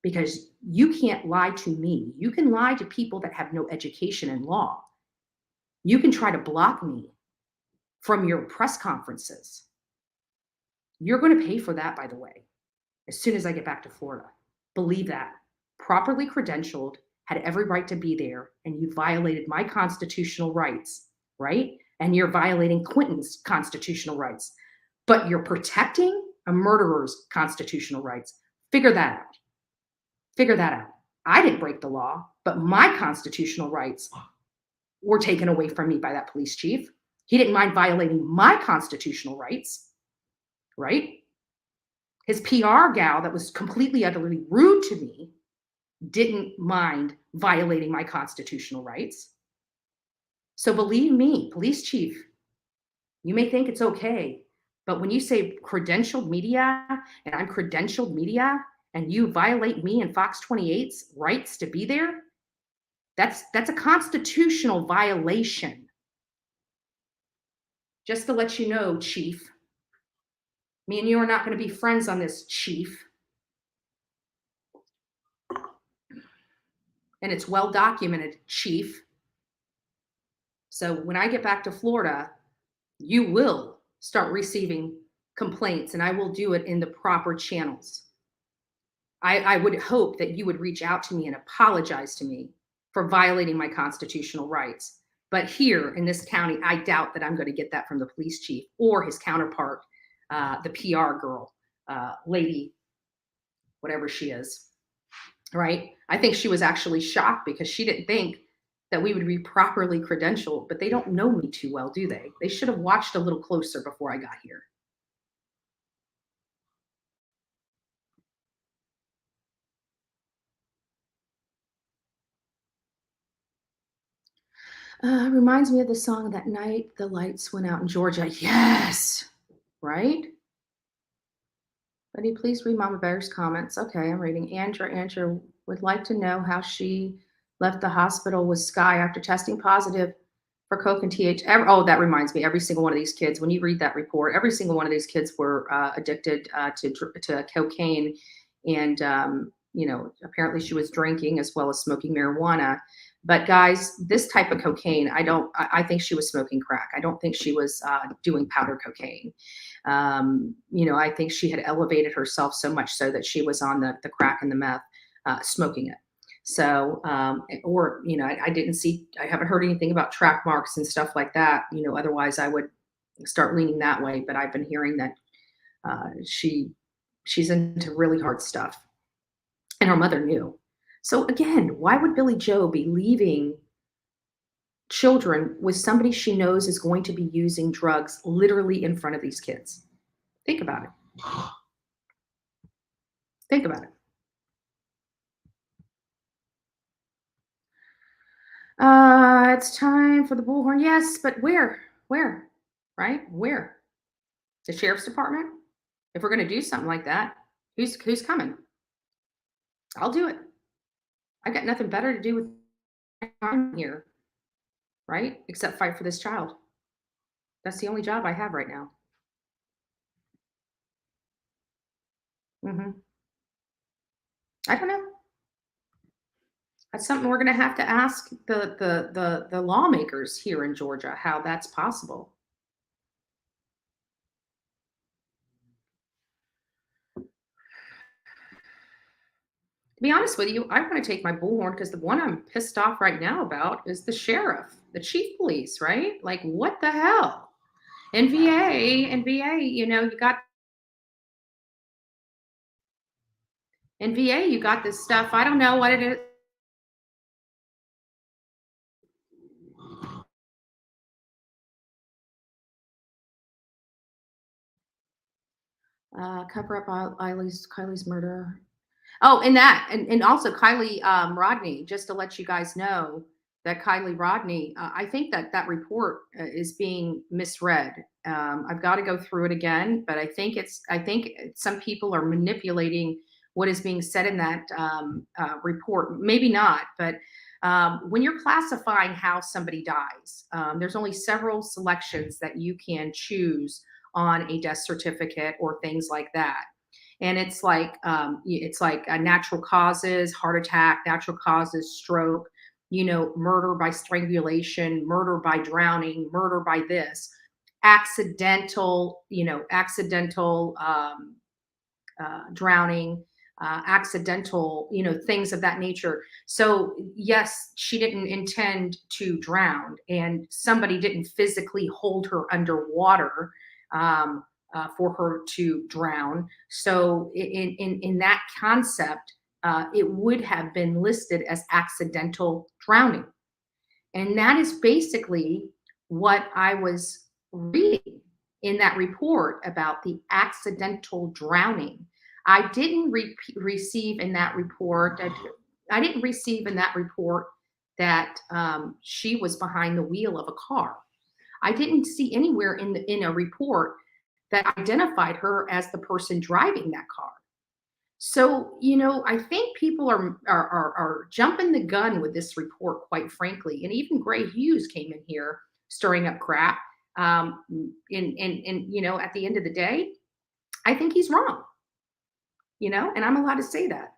Because you can't lie to me. You can lie to people that have no education in law. You can try to block me from your press conferences. You're going to pay for that, by the way, as soon as I get back to Florida. Believe that. Properly credentialed, had every right to be there, and you violated my constitutional rights, right? And you're violating Quinton's constitutional rights. But you're protecting a murderer's constitutional rights. Figure that out. Figure that out. I didn't break the law, but my constitutional rights were taken away from me by that police chief. He didn't mind violating my constitutional rights, right? His PR gal that was completely, utterly rude to me didn't mind violating my constitutional rights. So believe me, police chief, you may think it's okay, but when you say credentialed media and I'm credentialed media and you violate me and Fox 28's rights to be there, that's a constitutional violation. Just to let you know, chief, me and you are not going to be friends on this, chief. And it's well documented, chief. So when I get back to Florida, you will start receiving complaints, and I will do it in the proper channels. I would hope that you would reach out to me and apologize to me for violating my constitutional rights. But here in this county, I doubt that I'm going to get that from the police chief or his counterpart, the PR girl, lady, whatever she is, right? I think she was actually shocked because she didn't think that we would be properly credentialed, but they don't know me too well, do they? They should have watched a little closer before I got here. Reminds me of the song That Night the Lights Went Out in Georgia. Yes, right? Betty, please read Mama Bear's comments. Okay, I'm reading. Andrew would like to know how she left the hospital with Sky after testing positive for coke and Oh, that reminds me. Every single one of these kids, when you read that report, every single one of these kids were addicted to cocaine, and apparently she was drinking as well as smoking marijuana. But guys, this type of cocaine, I think she was smoking crack. I don't think she was doing powder cocaine. I think she had elevated herself so much so that she was on the crack and the meth, smoking it. So, I haven't heard anything about track marks and stuff like that. Otherwise I would start leaning that way. But I've been hearing that she's into really hard stuff, and her mother knew. So again, why would Billy Joe be leaving children with somebody she knows is going to be using drugs literally in front of these kids? Think about it. Think about it. It's time for the bullhorn. Yes, but where? Right? Where? The sheriff's department? If we're going to do something like that, who's coming? I'll do it. I got nothing better to do with my time here, right? Except fight for this child. That's the only job I have right now. I don't know. That's something we're going to have to ask the lawmakers here in Georgia, how that's possible. To be honest with you, I want to take my bullhorn because the one I'm pissed off right now about is the sheriff, the chief police, right? Like, what the hell? NVA, you got this stuff. I don't know what it is. Cover up Kylie's murder. Oh, and also Kiely Rodni, just to let you guys know that Kiely Rodni, I think that report is being misread. I've got to go through it again, but I think some people are manipulating what is being said in that report. Maybe not, but when you're classifying how somebody dies, there's only several selections that you can choose on a death certificate or things like that. And it's like natural causes, heart attack, natural causes, stroke, murder by strangulation, murder by drowning, murder by this, accidental drowning, accidental, things of that nature. So yes, she didn't intend to drown, and somebody didn't physically hold her underwater for her to drown. So in that concept, it would have been listed as accidental drowning. And that is basically what I was reading in that report about the accidental drowning. I didn't receive in that report. I didn't receive in that report that she was behind the wheel of a car. I didn't see anywhere in a report that identified her as the person driving that car. So, I think people are jumping the gun with this report, quite frankly. And even Gray Hughes came in here stirring up crap. At the end of the day, I think he's wrong. And I'm allowed to say that.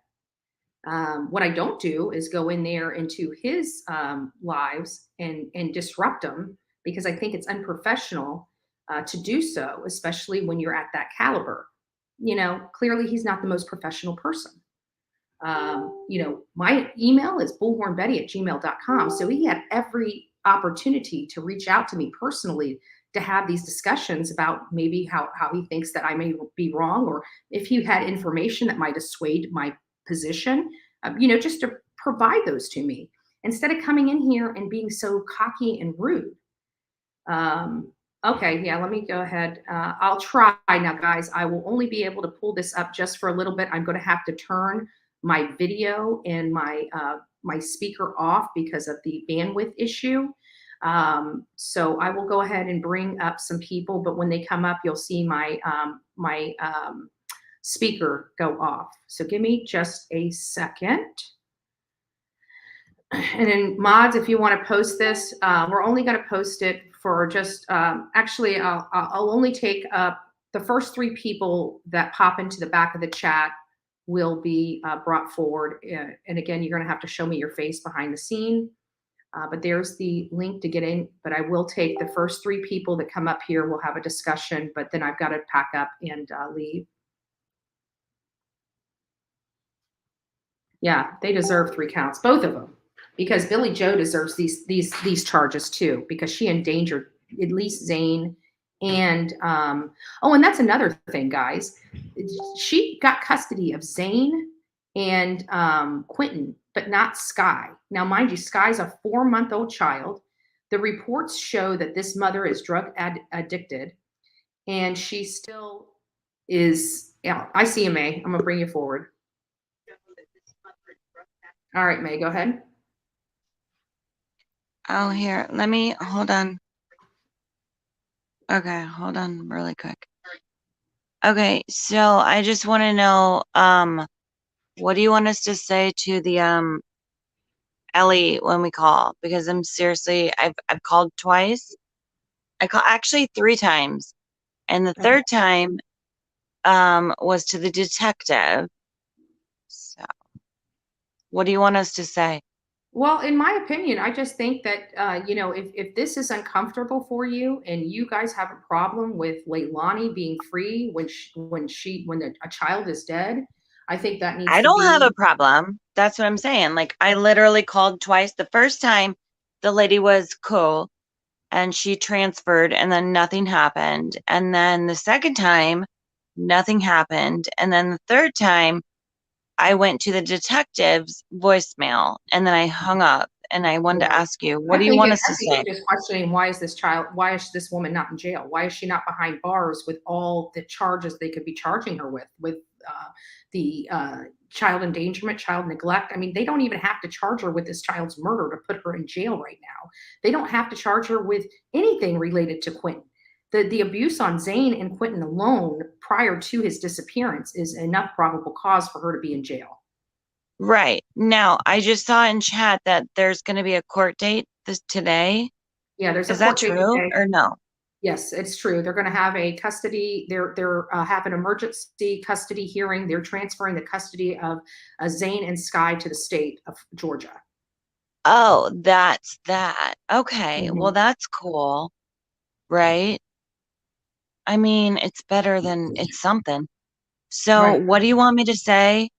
What I don't do is go in there into his lives and disrupt them, because I think it's unprofessional to do so, especially when you're at that caliber. Clearly he's not the most professional person. My email is bullhornbetty@gmail.com. So he had every opportunity to reach out to me personally to have these discussions about maybe how he thinks that I may be wrong, or if he had information that might dissuade my position, just to provide those to me instead of coming in here and being so cocky and rude. Okay, yeah, let me go ahead. I'll try now, guys. I will only be able to pull this up just for a little bit. I'm going to have to turn my video and my speaker off because of the bandwidth issue. So I will go ahead and bring up some people, but when they come up, you'll see my speaker go off. So give me just a second. And then mods, if you want to post this, we're only going to post it for just, actually, I'll only take up the first 3 people that pop into the back of the chat will be brought forward. And again, you're going to have to show me your face behind the scene. But there's the link to get in. But I will take the first 3 people that come up here. We'll have a discussion, but then I've got to pack up and leave. Yeah, they deserve 3 counts, both of them, because Billy Joe deserves these charges too, because she endangered at least Zane and oh, and that's another thing, guys. She got custody of Zane and Quinton, but not Sky. Now, mind you, Sky's a 4-month-old child. The reports show that this mother is drug addicted, and she still is. Yeah, I see you, May. I'm gonna bring you forward. All right, May, go ahead. Oh, here, let me, hold on. Okay, hold on really quick. Okay, so I just want to know, what do you want us to say to the, Ellie when we call? Because I'm seriously, I've called twice. I call actually 3 times. And the 3rd time, was to the detective. So, what do you want us to say? Well, in my opinion, I just think that, you know, if this is uncomfortable for you and you guys have a problem with Leilani being free when a child is dead, I think that needs I to don't have a be. problem. That's what I'm saying. Like, I literally called twice. The first time, the lady was cool and she transferred and then nothing happened. And then the second time, nothing happened. And then the third time, I went to the detective's voicemail and then I hung up and I wanted to ask you, what do you want us to say? You're just questioning, why is this woman not in jail? Why is she not behind bars with all the charges they could be charging her with the child endangerment, child neglect? I mean, they don't even have to charge her with this child's murder to put her in jail right now. They don't have to charge her with anything related to Quinton. The abuse on Zane and Quinton alone prior to his disappearance is enough probable cause for her to be in jail. Right. Now, I just saw in chat that there's going to be a court date today. Yeah, there's a Is that court date true today. or no? Yes, it's true. They're going to have a custody. They're have an emergency custody hearing. They're transferring the custody of Zane and Sky to the state of Georgia. Oh, that's that. Okay. Well, that's cool. Right? I mean, it's better than it's something. So, Right. what do you want me to say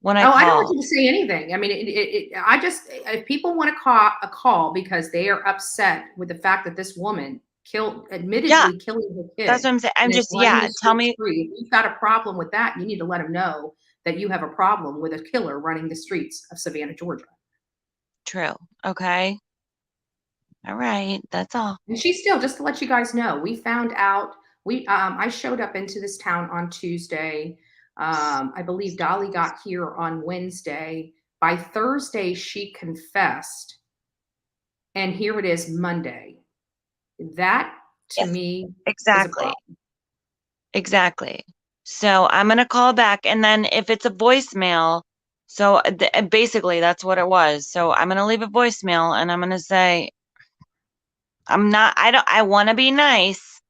when I I don't call? want you to say anything. I mean, I just, if people want to call a call because they are upset with the fact that this woman admittedly killing her kid. That's what I'm saying. I'm just, tell me. Free. If you've got a problem with that, you need to let them know that you have a problem with a killer running the streets of Savannah, Georgia. True. Okay. All right. That's all. And she's still, just to let you guys know, we found out, I showed up into this town on Tuesday. I believe Dolly got here on Wednesday. By Thursday, she confessed. And here it is Monday. That to me exactly. is a problem. Exactly. So I'm going to call back. And then if it's a voicemail, so basically that's what it was. So I'm going to leave a voicemail and I'm going to say, I want to be nice.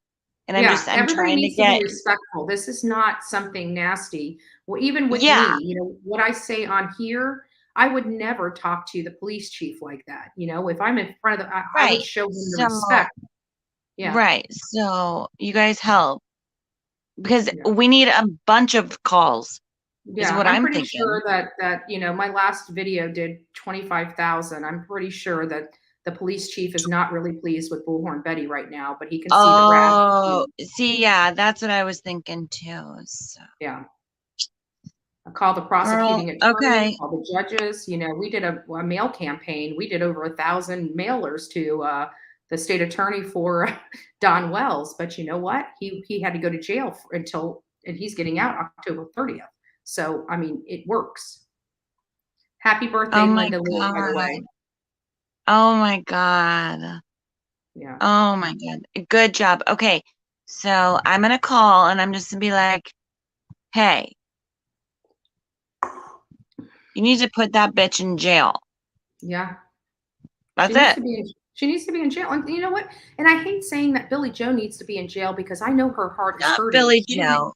And I'm trying to get. Be respectful. This is not something nasty. Well, even with me, you know, what I say on here, I would never talk to the police chief like that. You know, if I'm in front of I would show him the respect. Yeah. Right. So you guys help because we need a bunch of calls. Yeah, is what I'm pretty thinking. Sure that you know, my last video did 25,000. I'm pretty sure that the police chief is not really pleased with Bullhorn Betty right now, but he can see the rat. Oh, see, yeah, that's what I was thinking too. So. Yeah. I called the prosecuting attorney, called the judges. You know, we did a mail campaign. We did over 1,000 mailers to the state attorney for Don Wells. But you know what? He had to go to jail and he's getting out October 30th. So, I mean, it works. Happy birthday, Linda Lou, by the way. Oh my God. Yeah. Oh my God. Good job. Okay. So I'm going to call and I'm just going to be like, hey, you need to put that bitch in jail. Yeah. That's She needs it. to be in, she needs to be in jail. And you know what? And I hate saying that Billy Joe needs to be in jail because I know her heart is Not hurting. Billy She didn't- Joe.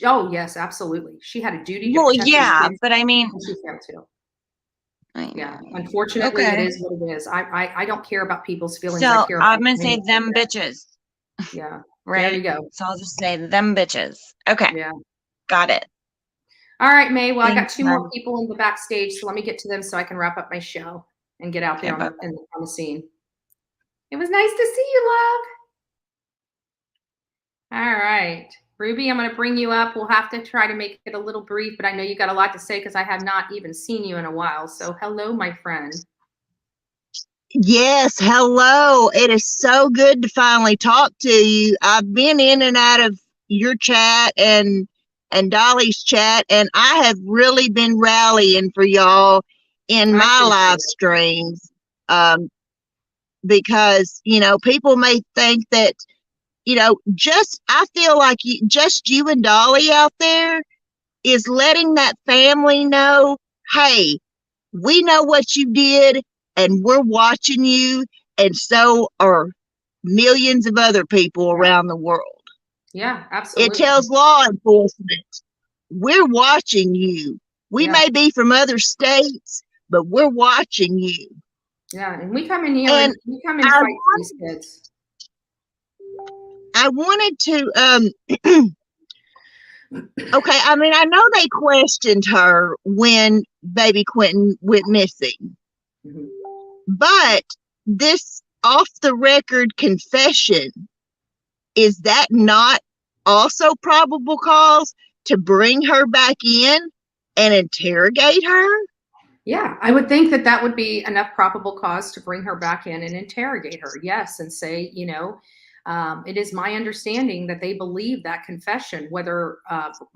oh, yes, absolutely. She had a duty to Well, protect these yeah, kids, but I mean, and she failed to. I Yeah. know. Unfortunately, it Okay. is what it is. I don't care about people's feelings. I So care I'm about going to say me. them bitches, Yeah. There you right? go. So I'll just say them bitches. Okay. Yeah. Got it. All right, May. Well, I got Thanks, 2 more hon. people in the backstage, so let me get to them so I can wrap up my show and get out there Okay, on the scene. It was nice to see you, love. All right. Ruby, I'm going to bring you up. We'll have to try to make it a little brief, but I know you got a lot to say because I have not even seen you in a while. So hello, my friend. Yes, hello. It is so good to finally talk to you. I've been in and out of your chat and Dolly's chat, and I have really been rallying for y'all in I my appreciate live it. streams. Because, people may think that, I feel like just you and Dolly out there is letting that family know, hey, we know what you did and we're watching you, and so are millions of other people Yeah. around the world. Yeah, It absolutely. tells law enforcement, we're watching you. We Yeah. may be from other states, but we're watching you. Yeah, and we come in here And and we come and I, fight for these kids. I wanted to, okay, I mean, I know they questioned her when baby Quinton went missing, Mhm. but this off the record confession, is that not also probable cause to bring her back in and interrogate her? Yeah, I would think that that would be enough probable cause to bring her back in and interrogate her. Yes, and say, it is my understanding that they believe that confession, whether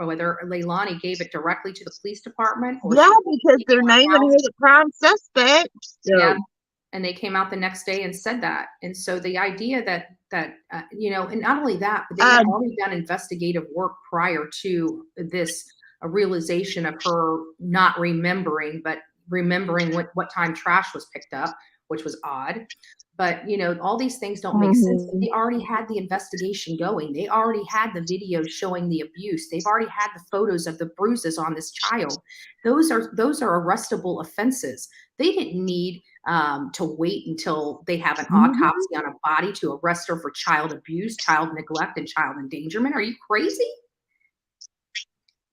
Leilani gave it directly to the police department or Yeah, she because came they're to our naming her house. the prime suspect. Yeah, So, and they came out the next day and said that. And so the idea that and not only that, but they had already done investigative work prior to this, a realization of her not remembering, but remembering what time trash was picked up, which was odd. But all these things don't make sense. mhm. They already had the investigation going. They already had the videos showing the abuse. They've already had the photos of the bruises on this child. Those are arrestable offenses. They didn't need to wait until they have an autopsy on a body to arrest her for child abuse, child neglect, and child endangerment. Are you crazy?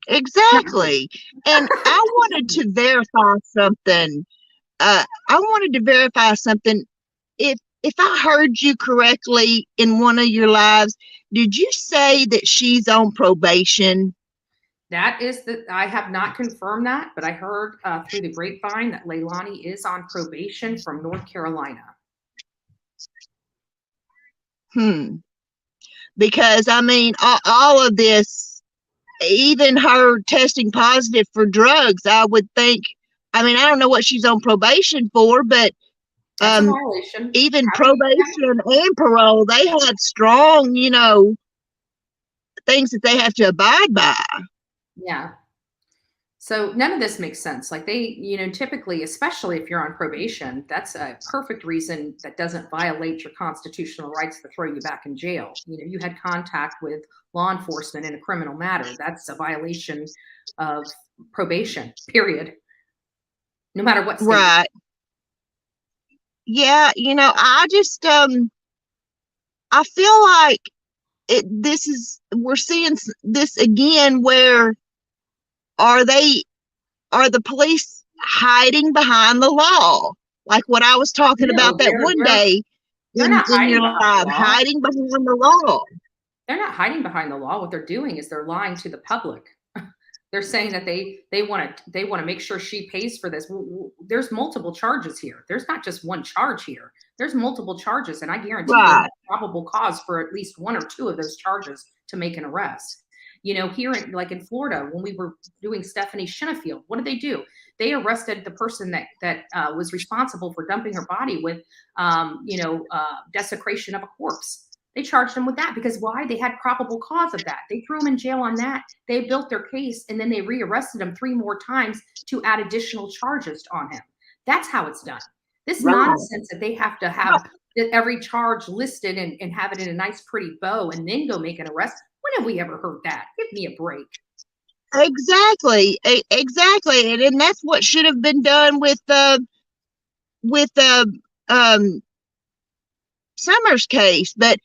Exactly. And I wanted to verify something. I wanted to verify something. If I heard you correctly in one of your lives, did you say that she's on probation? I have not confirmed that, but I heard through the grapevine that Leilani is on probation from North Carolina. Because I mean, all of this, even her testing positive for drugs, I would think. I mean, I don't know what she's on probation for, but That's a violation. even How do you- probation and parole, they have strong, things that they have to abide by. Yeah. So none of this makes sense. Like they, typically, especially if you're on probation, that's a perfect reason that doesn't violate your constitutional rights to throw you back in jail. You had contact with law enforcement in a criminal matter. That's a violation of probation, period. No matter what state. Right. Yeah, I just I feel like we're seeing this again where are the police hiding behind the law? Like what I was talking No, about that one day they're in not hiding your behind live, the law. hiding behind the law. They're not hiding behind the law. What they're doing is they're lying to the public. They're saying that they want to make sure she pays for this. There's multiple charges here. There's not just one charge here. There's multiple charges, and I guarantee Right. there's probable cause for at least one or two of those charges to make an arrest. Here in Florida, when we were doing Stephanie Shennefield, what did they do? They arrested the person that was responsible for dumping her body with, desecration of a corpse. They charged him with that because why? They had probable cause of that. They threw him in jail on that. They built their case, and then they rearrested him 3 more times to add additional charges on him. That's how it's done. This nonsense that they have to have every charge listed and have it in a nice, pretty bow and then go make an arrest. When have we ever heard that? Give me a break. Exactly. And that's what should have been done with Summers case. But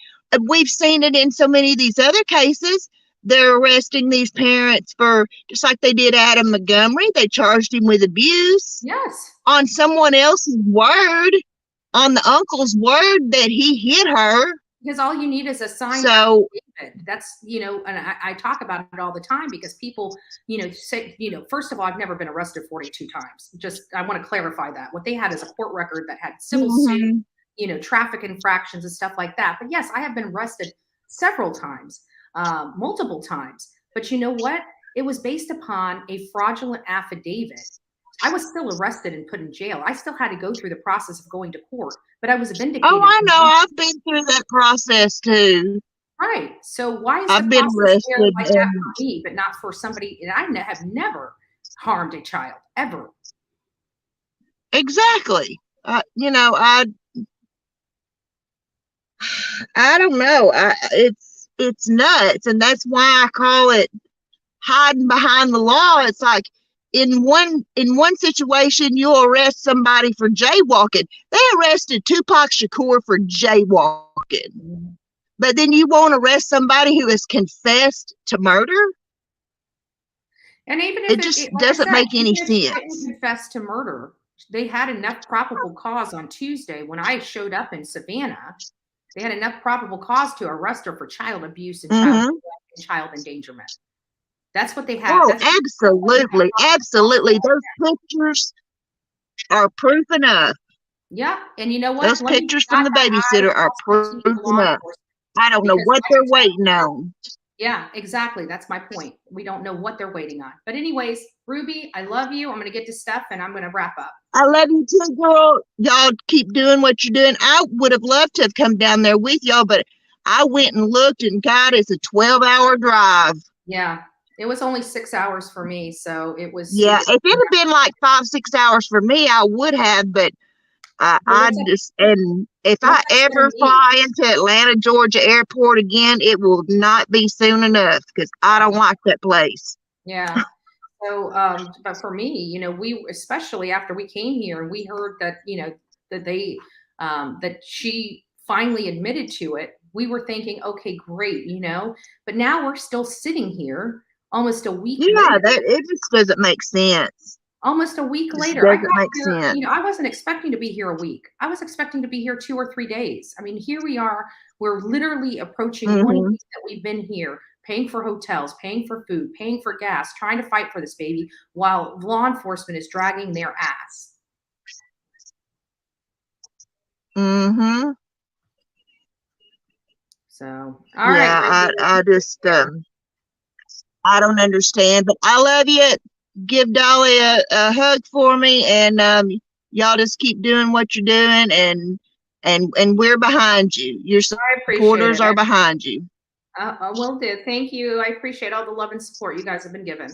we've seen it in so many of these other cases. They're arresting these parents for, just like they did Adam Montgomery, they charged him with abuse. Yes. On someone else's word, on the uncle's word that he hit her. Because all you need is a sign. So that's, and I talk about it all the time because people, say, first of all, I've never been arrested 42 times. I want to clarify that. What they had is a court record that had civil suit, traffic infractions and stuff like that. But yes, I have been arrested several times, multiple times. But you know what? It was based upon a fraudulent affidavit. I was still arrested and put in jail. I still had to go through the process of going to court, but I was vindicated. Oh, I know. I've been through that process too. Right. So why is I've been arrested like that for me, but not for somebody? And I have never harmed a child ever. Exactly. I don't know. It's nuts, and that's why I call it hiding behind the law. It's like in one situation, you'll arrest somebody for jaywalking. They arrested Tupac Shakur for jaywalking, but then you won't arrest somebody who has confessed to murder. And even if it just doesn't make any sense. Confessed to murder, they had enough probable cause on Tuesday when I showed up in Savannah. They had enough probable cause to arrest her for child abuse and child endangerment. That's what they have. Oh, absolutely. Absolutely. Those pictures are proof enough. Yeah. And you know what? Those pictures from the babysitter are proof enough. I don't know what they're waiting on. Yeah, exactly. That's my point. We don't know what they're waiting on. But anyways, Ruby, I love you. I'm going to get to Steph and I'm going to wrap up. I love you too, girl. Y'all keep doing what you're doing. I would have loved to have come down there with y'all, but I went and looked, and God, it's a 12-hour drive. Yeah. It was only 6 hours for me. So it was. Yeah. If it had been like 5-6 hours for me, I would have, but if I ever fly into Atlanta, Georgia airport again, it will not be soon enough because I don't like that place. Yeah. So, but for me, we, especially after we came here and we heard that, that she finally admitted to it, we were thinking, okay, great, but now we're still sitting here almost a week. Yeah, it just doesn't make sense. Almost a week later, doesn't make sense. I wasn't expecting to be here a week. I was expecting to be here 2 or 3 days. I mean, here we are. We're literally approaching 1 week that we've been here, paying for hotels, paying for food, paying for gas, trying to fight for this baby while law enforcement is dragging their ass. Mm-hmm. So, all right. Yeah, I just, I don't understand, but I love you. Give Dolly a hug for me, and y'all just keep doing what you're doing, and we're behind you. Your supporters are behind you. I will do. Thank you. I appreciate all the love and support you guys have been given.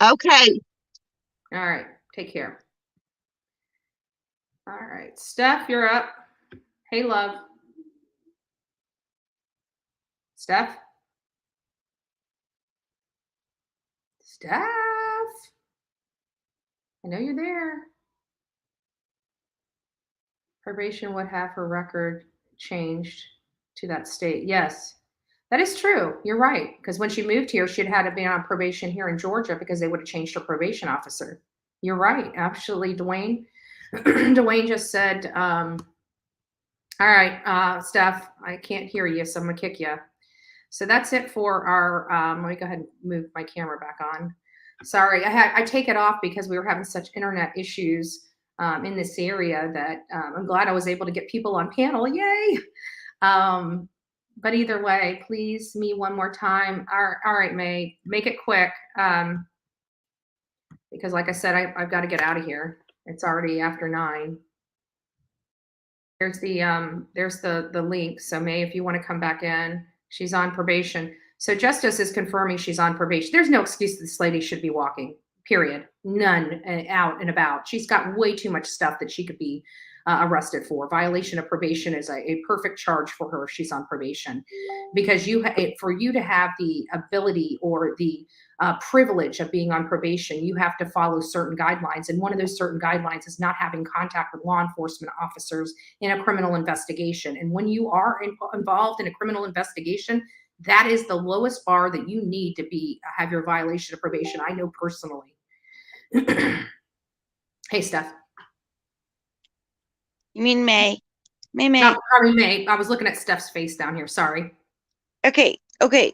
Okay. All right. Take care. All right. Steph, you're up. Hey, love. Steph? Steph? I know you're there. Probation would have her record changed to that state. Yes, that is true. You're right. Because when she moved here, she'd had to be on probation here in Georgia because they would have changed her probation officer. You're right. Actually, Dwayne. Dwayne just said, all right, Steph, I can't hear you, so I'm going to kick you. So that's it for our, let me go ahead and move my camera back on. Sorry, I take it off because we were having such internet issues in this area that I'm glad I was able to get people on panel. Yay! But either way, please, me one more time. All right, May, make it quick. Because like I said, I've got to get out of here. It's already after 9. There's the link. So May, if you want to come back in, she's on probation. So Justice is confirming she's on probation. There's no excuse that this lady should be walking, period. None, out and about. She's got way too much stuff that she could be arrested for. Violation of probation is a perfect charge for her if she's on probation, because for you to have the ability or the privilege of being on probation, you have to follow certain guidelines. And one of those certain guidelines is not having contact with law enforcement officers in a criminal investigation. And when you are involved in a criminal investigation, that is the lowest bar that you need to have your violation of probation. I know personally. Hey, Steph. You mean May? May. No, sorry, May. I was looking at Steph's face down here. Sorry. Okay.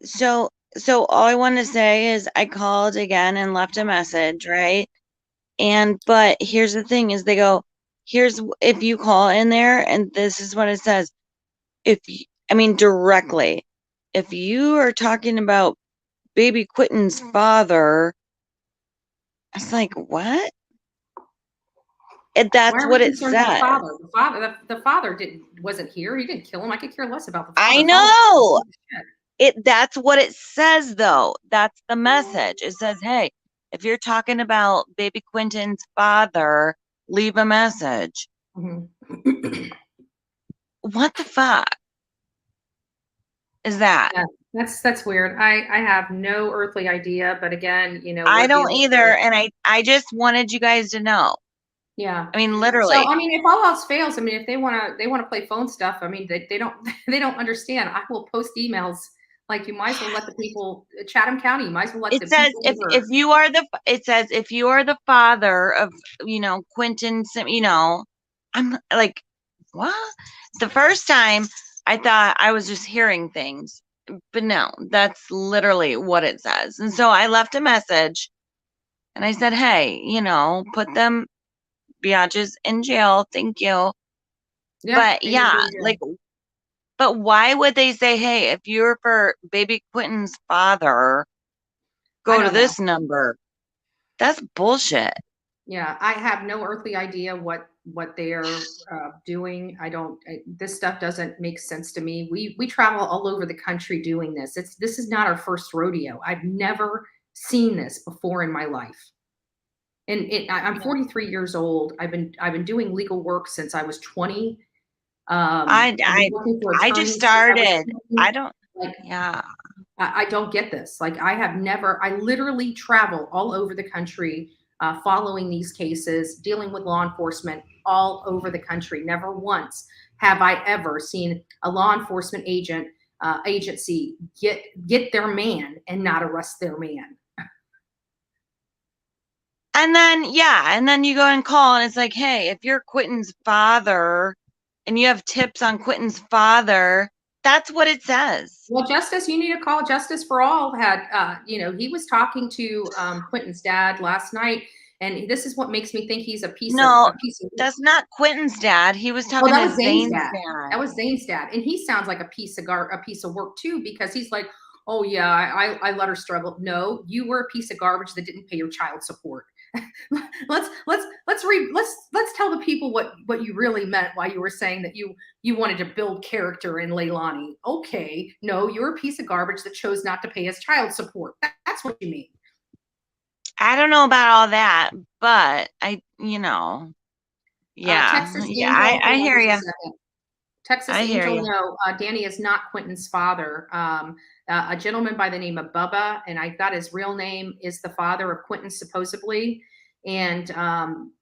So all I want to say is I called again and left a message, right? But here's the thing: is they go, if you call in there, and this is what it says. Directly, if you are talking about baby Quinton's father, it's like, what? That's what it says. The father wasn't here. He didn't kill him. I could care less about the father. I know. That's what it says, though. That's the message. It says, hey, if you're talking about baby Quinton's father, leave a message. Mm-hmm. What the fuck is that? Yeah, that's weird. I have no earthly idea, but again, I don't either, and I just wanted you guys to know. Yeah. Literally. So, if all else fails, if they want to play phone stuff, they don't understand. I will post emails. Like, you might as well let the people, Chatham County, you might as well let the people. It says if you are the father of, Quinton, I'm like, what? The first time I thought I was just hearing things, but no, that's literally what it says. And so I left a message and I said, hey, put them biatches in jail. Thank you. Yeah, but but why would they say, hey, if you're for baby Quinton's father, go to this number? That's bullshit. Yeah, I have no earthly idea what they're doing. This stuff doesn't make sense to me. We travel all over the country doing this. This is not our first rodeo. I've never seen this before in my life. And I'm 43 years old. I've been doing legal work since I was 20. I just started. I don't get this. Like, I literally travel all over the country, following these cases, dealing with law enforcement all over the country. Never once have I ever seen a law enforcement agency get their man and not arrest their man. And then you go and call and it's like, hey, if you're Quinton's father and you have tips on Quinton's father, that's what it says. Well, Justice, you need to call Justice for All. He was talking to Quinton's dad last night, and this is what makes me think he's a piece of. That's not Quinton's dad. He was talking to Zane's dad. That was Zane's dad, and he sounds like a piece of work too, because he's like, oh yeah, I let her struggle. No, you were a piece of garbage that didn't pay your child support. let's tell the people what you really meant while you were saying that you wanted to build character in Leilani. Okay, no, you're a piece of garbage that chose not to pay his child support. That's what you mean. I don't know about all that, but I hear you. Texas Angel, no, Danny is not Quinton's father. A gentleman by the name of Bubba, and I got his real name, is the father of Quinton, supposedly. And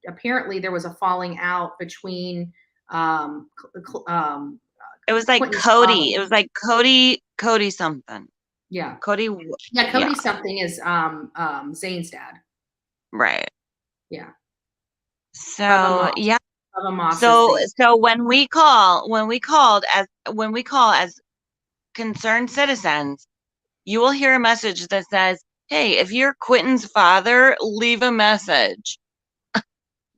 apparently there was a falling out between it was like Quinton's Cody. Father. It was like Cody something. Yeah. Cody. Yeah, Cody something is Zane's dad. Right. Yeah. So yeah. So when we call as concerned citizens, you will hear a message that says, hey, if you're Quinton's father, leave a message.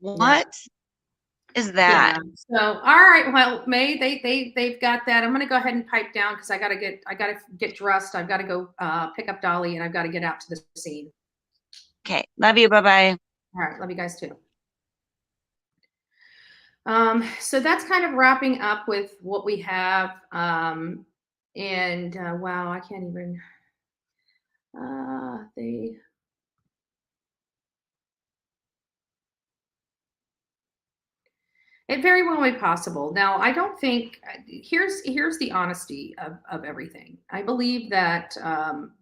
What? is that? Yeah. So, all right. Well, May, they've got that. I'm going to go ahead and pipe down because I got to get dressed. I've got to go pick up Dolly, and I've got to get out to the scene. Okay. Love you. Bye-bye. All right. Love you guys too. So that's kind of wrapping up with what we have. And wow, I can't even. It very well may be possible. Now, I don't think here's the honesty of everything. I believe that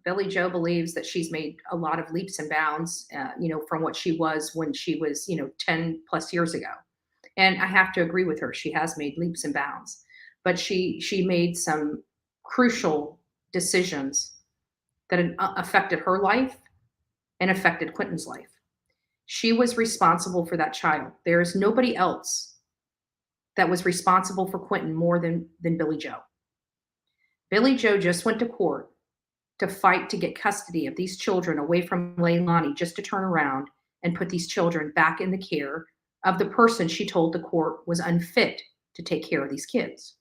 Billie Joe believes that she's made a lot of leaps and bounds, from what she was when she was, 10 plus years ago. And I have to agree with her. She has made leaps and bounds, but she made some crucial decisions that affected her life and affected Quinton's life. She was responsible for that child. There is nobody else that was responsible for Quinton more than Billie Joe. Billie Joe just went to court to fight to get custody of these children away from Leilani, just to turn around and put these children back in the care of the person she told the court was unfit to take care of these kids.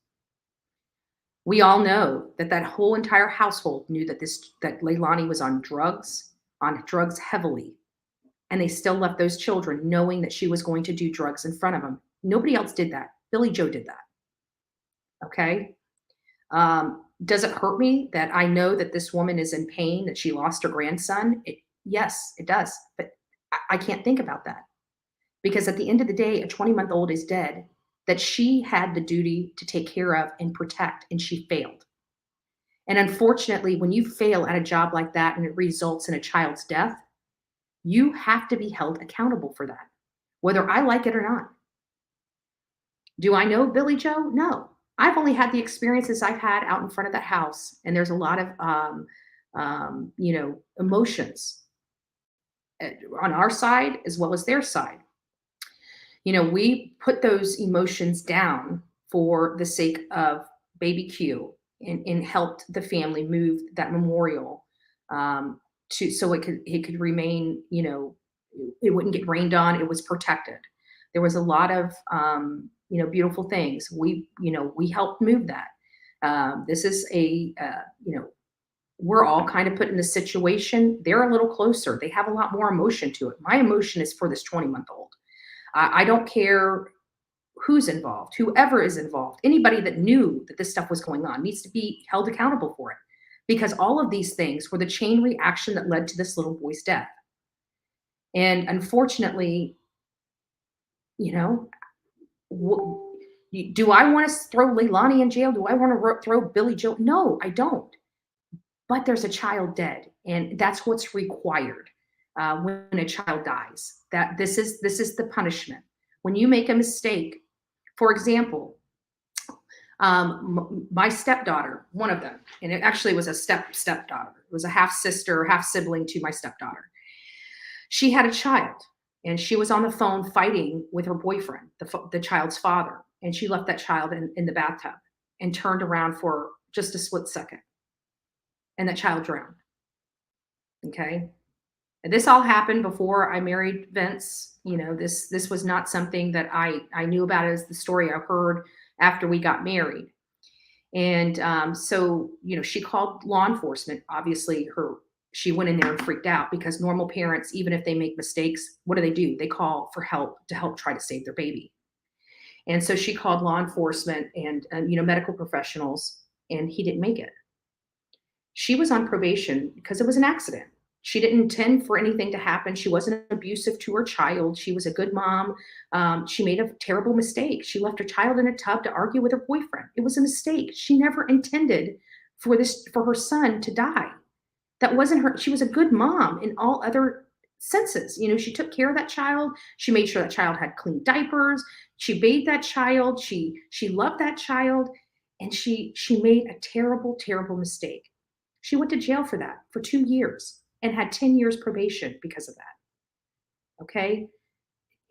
We all know that whole entire household knew that Leilani was on drugs heavily, and they still left those children knowing that she was going to do drugs in front of them. Nobody else did that. Billie Joe did that. Okay. Does it hurt me that I know that this woman is in pain, that she lost her grandson? Yes, it does. But I can't think about that, because at the end of the day, a 20-month-old is dead that she had the duty to take care of and protect, and she failed. And unfortunately, when you fail at a job like that and it results in a child's death, you have to be held accountable for that, whether I like it or not. Do I know Billie Joe? No. I've only had the experiences I've had out in front of that house, and there's a lot of, emotions on our side as well as their side. We put those emotions down for the sake of baby Q, and helped the family move that memorial so it could remain, it wouldn't get rained on. It was protected. There was a lot of beautiful things. We helped move that. This is we're all kind of put in this situation. They're a little closer. They have a lot more emotion to it. My emotion is for this 20-month-old. I don't care who's involved, whoever is involved. Anybody that knew that this stuff was going on needs to be held accountable for it, because all of these things were the chain reaction that led to this little boy's death. And unfortunately, do I want to throw Leilani in jail? Do I want to throw Billie Joe? No, I don't. But there's a child dead, and that's what's required when a child dies. That this is the punishment. When you make a mistake, for example, my stepdaughter, one of them, and it actually was a stepdaughter. It was a half sister, half sibling to my stepdaughter. She had a child, and she was on the phone fighting with her boyfriend, the child's father. And she left that child in the bathtub and turned around for just a split second. And that child drowned. Okay. And this all happened before I married Vince. This was not something that I knew about. As the story I heard after we got married. And so, she called law enforcement. Obviously, she went in there and freaked out, because normal parents, even if they make mistakes, what do? They call for help to help try to save their baby. And so she called law enforcement and medical professionals, and he didn't make it. She was on probation because it was an accident. She didn't intend for anything to happen. She wasn't abusive to her child. She was a good mom. She made a terrible mistake. She left her child in a tub to argue with her boyfriend. It was a mistake. She never intended for her son to die. That wasn't her. She was a good mom in all other senses. She took care of that child. She made sure that child had clean diapers. She bathed that child. She loved that child. And she made a terrible, terrible mistake. She went to jail for that for 2 years and had 10 years probation because of that. Okay?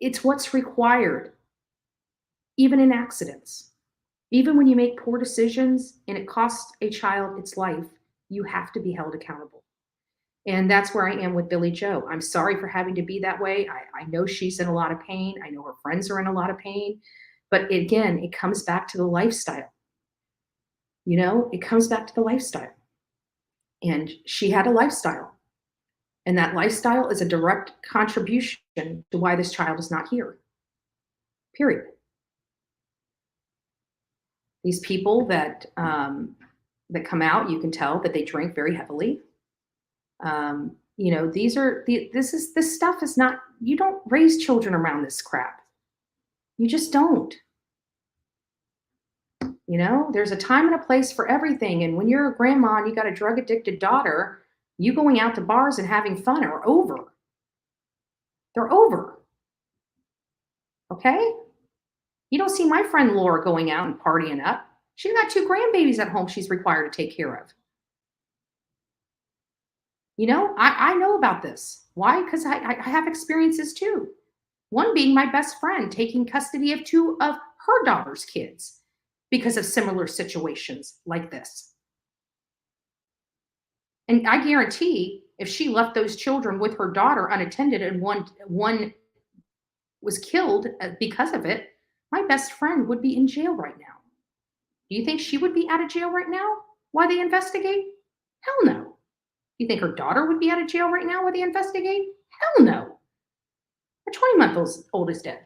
It's what's required, even in accidents. Even when you make poor decisions and it costs a child its life, you have to be held accountable. And that's where I am with Billy Joe. I'm sorry for having to be that way. I know she's in a lot of pain. I know her friends are in a lot of pain. But again, it comes back to the lifestyle. It comes back to the lifestyle. And she had a lifestyle. And that lifestyle is a direct contribution to why this child is not here. Period. These people that come out, you can tell that they drink very heavily. This stuff is not, you don't raise children around this crap. You just don't. There's a time and a place for everything. And when you're a grandma and you got a drug addicted daughter, you going out to bars and having fun are over. They're over. Okay? You don't see my friend Laura going out and partying up. She's got 2 grandbabies at home she's required to take care of. I know about this. Why? Because I have experiences too. One being my best friend taking custody of 2 of her daughter's kids because of similar situations like this. And I guarantee if she left those children with her daughter unattended and one was killed because of it, my best friend would be in jail right now. Do you think she would be out of jail right now while they investigate? Hell no. Do you think her daughter would be out of jail right now while they investigate? Hell no. A 20-month-old is dead.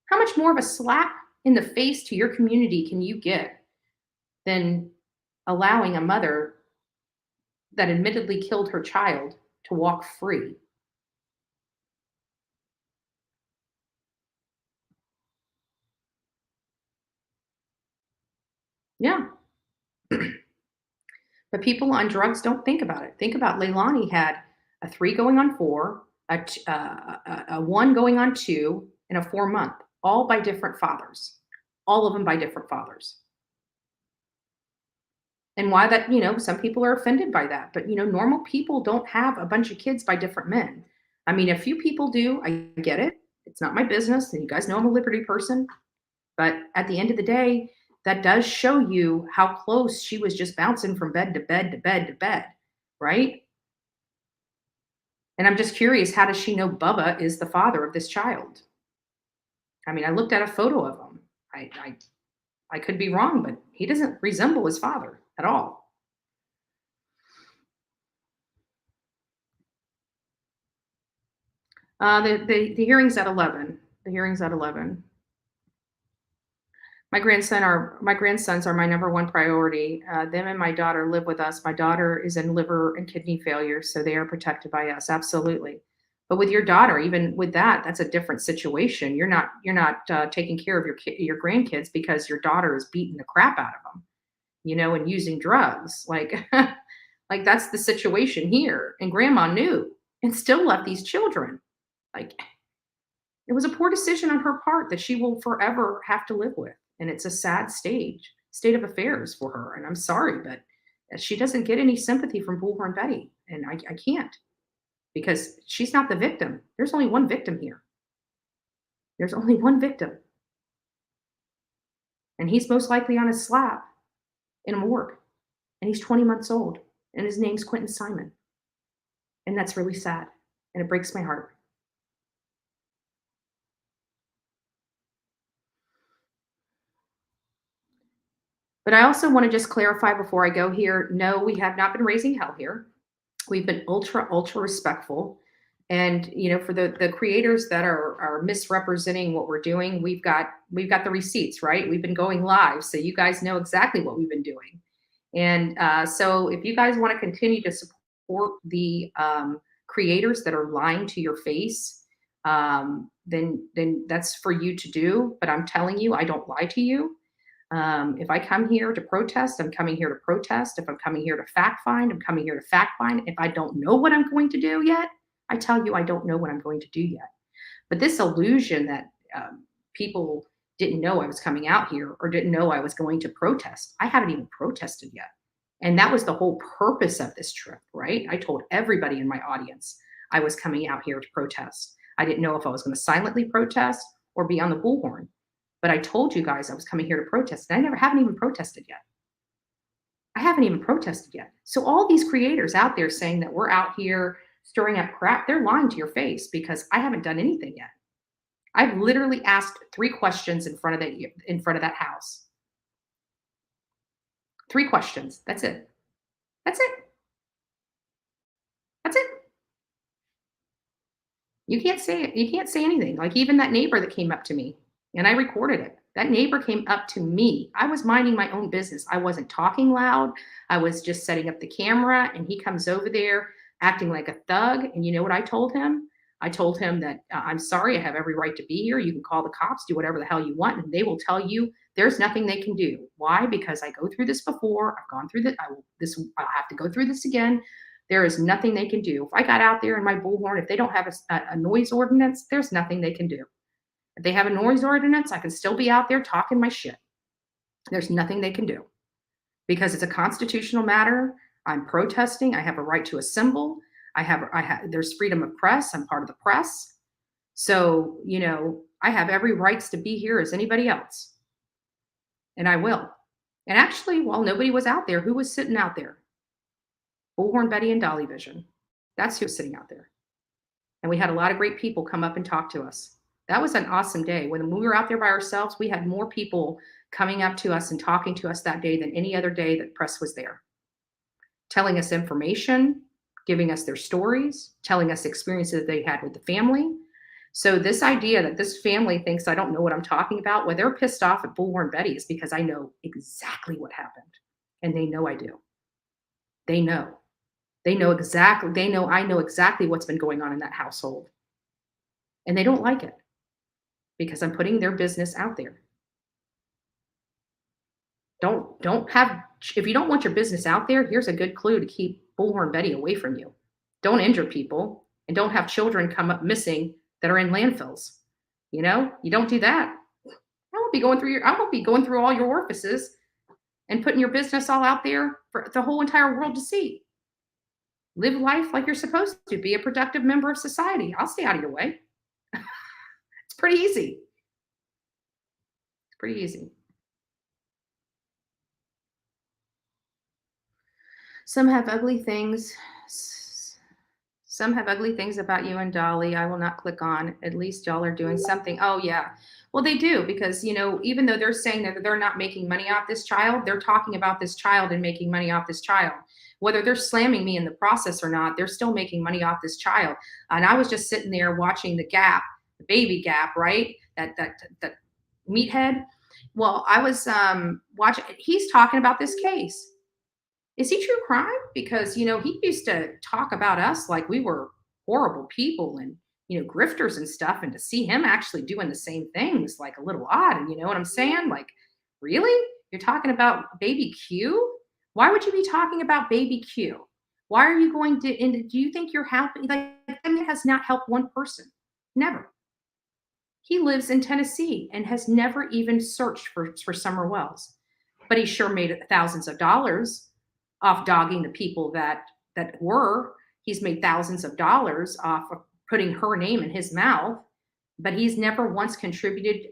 How much more of a slap in the face to your community can you get than allowing a mother that admittedly killed her child to walk free? Yeah. But people on drugs don't think about it. Think about Leilani had a 3 going on 4, a 1 going on 2, and a 4-month, all by different fathers. All of them by different fathers. And why that, some people are offended by that. But, normal people don't have a bunch of kids by different men. I mean, a few people do. I get it. It's not my business. And you guys know I'm a liberty person. But at the end of the day, that does show you how close she was just bouncing from bed to bed to bed to bed, right? And I'm just curious, how does she know Bubba is the father of this child? I mean, I looked at a photo of him. I could be wrong, but he doesn't resemble his father at all. The hearing's at 11. The hearing's at 11. My grandsons are my number one priority. Them and my daughter live with us. My daughter is in liver and kidney failure, so they are protected by us. Absolutely. But with your daughter, even with that, that's a different situation. You're not taking care of your grandkids because your daughter is beating the crap out of them, and using drugs. Like that's the situation here. And grandma knew and still left these children. Like, it was a poor decision on her part that she will forever have to live with. And it's a sad state of affairs for her. And I'm sorry, but she doesn't get any sympathy from Bullhorn Betty. And I can't, because she's not the victim. There's only one victim here. There's only one victim. And he's most likely on a slab in a morgue. And he's 20 months old. And his name's Quinton Simon. And that's really sad. And it breaks my heart. But I also want to just clarify before I go here, no, we have not been raising hell here. We've been ultra, ultra respectful. And, for the creators that are misrepresenting what we're doing, we've got the receipts, right? We've been going live, so you guys know exactly what we've been doing. And so if you guys want to continue to support the creators that are lying to your face, then that's for you to do. But I'm telling you, I don't lie to you. If I come here to protest, I'm coming here to protest. If I'm coming here to fact find, I'm coming here to fact find. If I don't know what I'm going to do yet, I tell you I don't know what I'm going to do yet. But this illusion that people didn't know I was coming out here or didn't know I was going to protest, I haven't even protested yet. And that was the whole purpose of this trip, right? I told everybody in my audience I was coming out here to protest. I didn't know if I was going to silently protest or be on the bullhorn. But I told you guys I was coming here to protest, and I haven't even protested yet. I haven't even protested yet. So all these creators out there saying that we're out here stirring up crap, they're lying to your face because I haven't done anything yet. I've literally asked 3 questions in front of that house. 3 questions. That's it. That's it. That's it. You can't say it. You can't say anything. Like even that neighbor that came up to me and I recorded it. That neighbor came up to me. I was minding my own business. I wasn't talking loud. I was just setting up the camera and he comes over there acting like a thug. And you know what I told him? I told him that I'm sorry, I have every right to be here. You can call the cops, do whatever the hell you want, and they will tell you there's nothing they can do. Why? Because I go through this before. I've gone through that. I'll have to go through this again. There is nothing they can do. If I got out there in my bullhorn, if they don't have a noise ordinance, there's nothing they can do. If they have a noise ordinance, I can still be out there talking my shit. There's nothing they can do because it's a constitutional matter. I'm protesting. I have a right to assemble. There's freedom of press. I'm part of the press. So, I have every rights to be here as anybody else. And I will. And actually, while nobody was out there, who was sitting out there? Bullhorn Betty and Dolly Vision. That's who was sitting out there. And we had a lot of great people come up and talk to us. That was an awesome day. When we were out there by ourselves, we had more people coming up to us and talking to us that day than any other day that press was there. Telling us information, giving us their stories, telling us experiences they had with the family. So this idea that this family thinks I don't know what I'm talking about, well, they're pissed off at Bullhorn Betty is because I know exactly what happened. And they know I do. They know. They know exactly. They know I know exactly what's been going on in that household. And they don't like it because I'm putting their business out there. If you don't want your business out there, here's a good clue to keep Bullhorn Betty away from you. Don't injure people and don't have children come up missing that are in landfills. You don't do that. I won't be going through all your orifices and putting your business all out there for the whole entire world to see. Live life like you're supposed to. Be a productive member of society. I'll stay out of your way. It's pretty easy. It's pretty easy. Some have ugly things. Some have ugly things about you and Dolly. I will not click on. At least y'all are doing something. Oh, yeah. Well, they do because, even though they're saying that they're not making money off this child, they're talking about this child and making money off this child. Whether they're slamming me in the process or not, they're still making money off this child. And I was just sitting there watching the Gap, the baby Gap, right? That meathead. Well, I was watching. He's talking about this case. Is he true crime? Because, he used to talk about us like we were horrible people and, grifters and stuff. And to see him actually doing the same thing was like a little odd. And you know what I'm saying? Like, really? You're talking about baby Q? Why would you be talking about baby Q? Why are you going to, and do you think you're happy? Like, it has not helped one person. Never. He lives in Tennessee and has never even searched for summer wells. But he sure made thousands of dollars off dogging the people that were. He's made thousands of dollars off of putting her name in his mouth, but he's never once contributed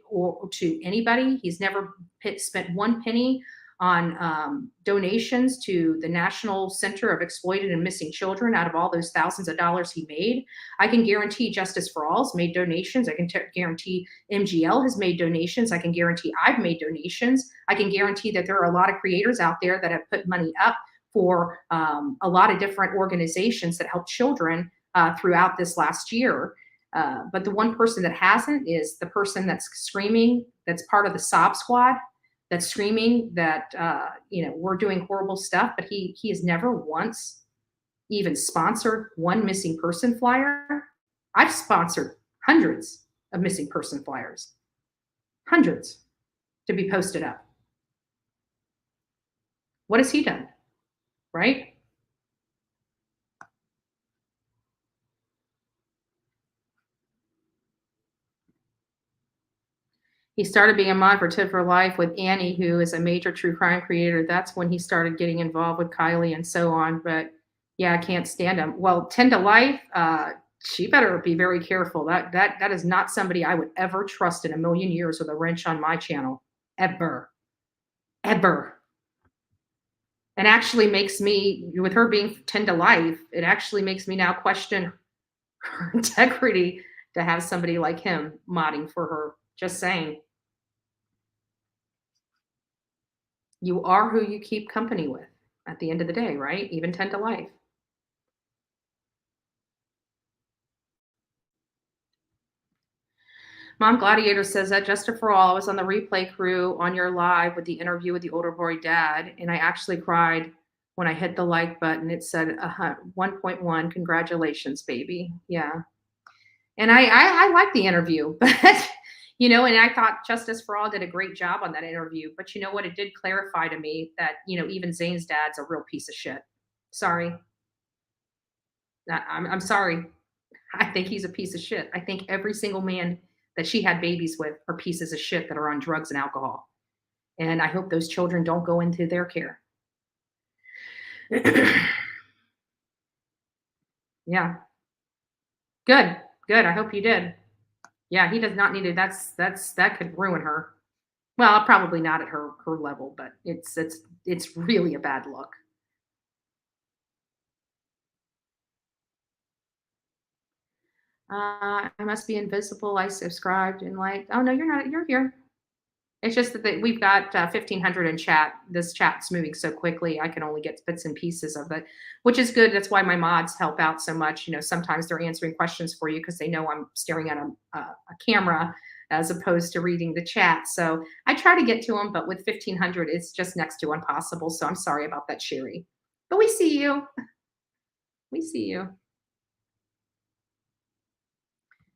to anybody. He's never spent one penny on donations to the National Center of Exploited and Missing Children out of all those thousands of dollars he made. I can guarantee Justice for All has made donations. I can guarantee MGL has made donations. I can guarantee I've made donations. I can guarantee that there are a lot of creators out there that have put money up for a lot of different organizations that help children throughout this last year. But the one person that hasn't is the person that's screaming, that's part of the sob squad, that's screaming that, we're doing horrible stuff, but he has never once even sponsored one missing person flyer. I've sponsored hundreds of missing person flyers, hundreds to be posted up. What has he done? Right? He started being a mod for Tip for Life with Annie, who is a major true crime creator. That's when he started getting involved with Kiely and so on. But yeah, I can't stand him. Well, 10 to Life, she better be very careful. That is not somebody I would ever trust in a million years with a wrench on my channel. Ever. And actually makes me, with her being 10 to life, it actually makes me now question her integrity to have somebody like him modding for her. Just saying. You are who you keep company with at the end of the day, right? Even 10 to life. Mom Gladiator says that Justice for All, I was on the replay crew on your live with the interview with the older boy dad, and I actually cried when I hit the like button. It said 1.1, congratulations, baby. Yeah. And I like the interview, but you know, and I thought Justice for All did a great job on that interview. But you know what? It did clarify to me that, you know, even Zane's dad's a real piece of shit. Sorry. I'm sorry. I think he's a piece of shit. I think every single man that she had babies with are pieces of shit that are on drugs and alcohol. And I hope those children don't go into their care. Yeah. Good. Good. I hope you did. Yeah, he does not need it. That could ruin her. Well, probably not at her level, but it's really a bad look. I must be invisible. I subscribed and like, oh no, you're not. You're here. It's just that we've got 1,500 in chat. This chat's moving so quickly. I can only get bits and pieces of it, which is good. That's why my mods help out so much. You know, sometimes they're answering questions for you because they know I'm staring at a camera as opposed to reading the chat. So I try to get to them, but with 1,500, it's just next to impossible. So I'm sorry about that, Sherry. But we see you. We see you.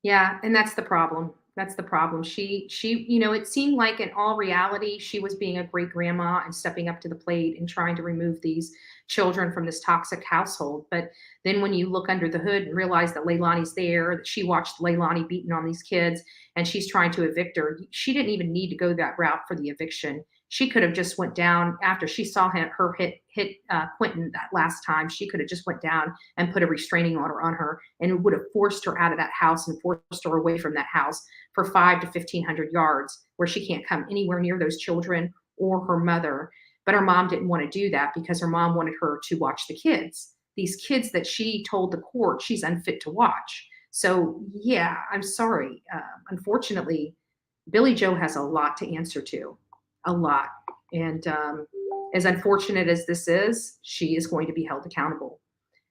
Yeah, and that's the problem. That's the problem. She, you know, it seemed like in all reality, she was being a great grandma and stepping up to the plate and trying to remove these children from this toxic household. But then when you look under the hood and realize that Leilani's there, that she watched Leilani beating on these kids and she's trying to evict her, she didn't even need to go that route for the eviction. She could have just went down after she saw her hit Quinton that last time. She could have just went down and put a restraining order on her and would have forced her out of that house and forced her away from that house for 5 to 1,500 yards where she can't come anywhere near those children or her mother. But her mom didn't want to do that because her mom wanted her to watch the kids. These kids that she told the court she's unfit to watch. So yeah, I'm sorry. Unfortunately, Billy Joe has a lot to answer to, a lot. And as unfortunate as this is, she is going to be held accountable.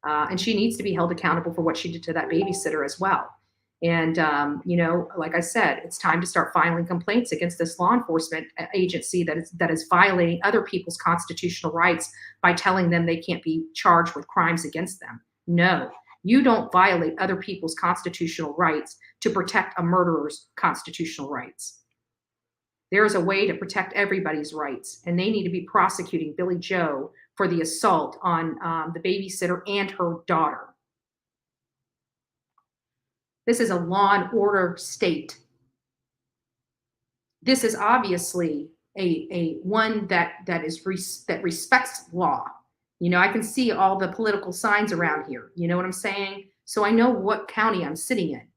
And she needs to be held accountable for what she did to that babysitter as well. And, you know, like I said, it's time to start filing complaints against this law enforcement agency that is violating other people's constitutional rights by telling them they can't be charged with crimes against them. No, you don't violate other people's constitutional rights to protect a murderer's constitutional rights. There is a way to protect everybody's rights, and they need to be prosecuting Billy Joe for the assault on the babysitter and her daughter. This is a law and order state. This is obviously a one that respects law. You know, I can see all the political signs around here. You know what I'm saying? So I know what county I'm sitting in,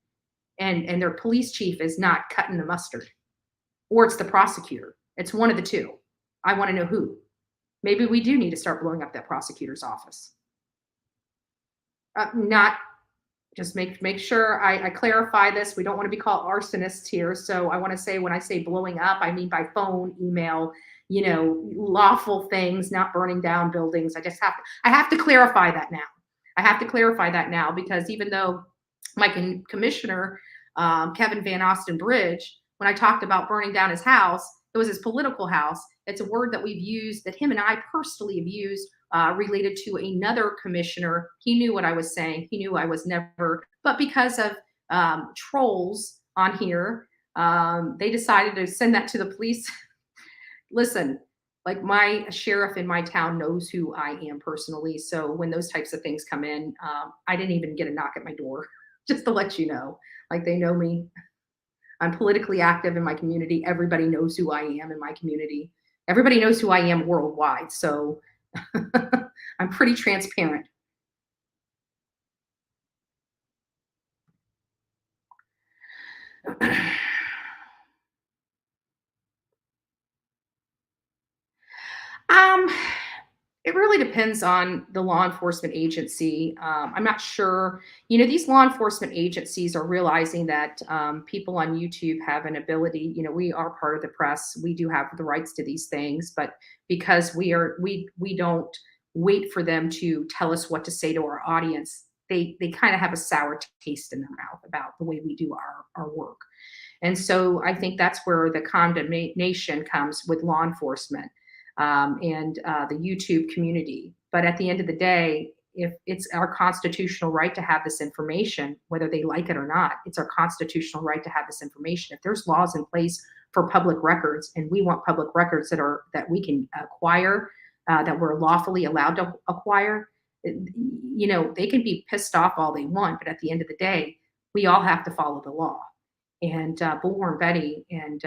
and their police chief is not cutting the mustard, or it's the prosecutor. It's one of the two. I want to know who. Maybe we do need to start blowing up that prosecutor's office. Just make sure I clarify this. We don't want to be called arsonists here. So I want to say, when I say blowing up, I mean by phone, email, you know, lawful things, not burning down buildings. I have to clarify that now. I have to clarify that now, because even though my commissioner, Kevin Van Osten Bridge, when I talked about burning down his house, it was his political house. It's a word that we've used, that him and I personally have used, related to another commissioner. He knew what I was saying. He knew I was never, but because of trolls on here, they decided to send that to the police. Listen, like, my sheriff in my town knows who I am personally. So when those types of things come in, I didn't even get a knock at my door, just to let you know. Like, they know me. I'm politically active in my community. Everybody knows who I am in my community. Everybody knows who I am worldwide. So I'm pretty transparent. It really depends on the law enforcement agency. I'm not sure. These law enforcement agencies are realizing that people on YouTube have an ability. We are part of the press. We do have the rights to these things, but because we don't wait for them to tell us what to say to our audience, they kind of have a sour taste in their mouth about the way we do our work. And so I think that's where the condemnation comes with law enforcement. And the YouTube community. But at the end of the day, if it's our constitutional right to have this information, whether they like it or not, it's our constitutional right to have this information. If there's laws in place for public records, and we want public records that we can acquire, that we're lawfully allowed to acquire, they can be pissed off all they want, but at the end of the day, we all have to follow the law. And Bullhorn Betty and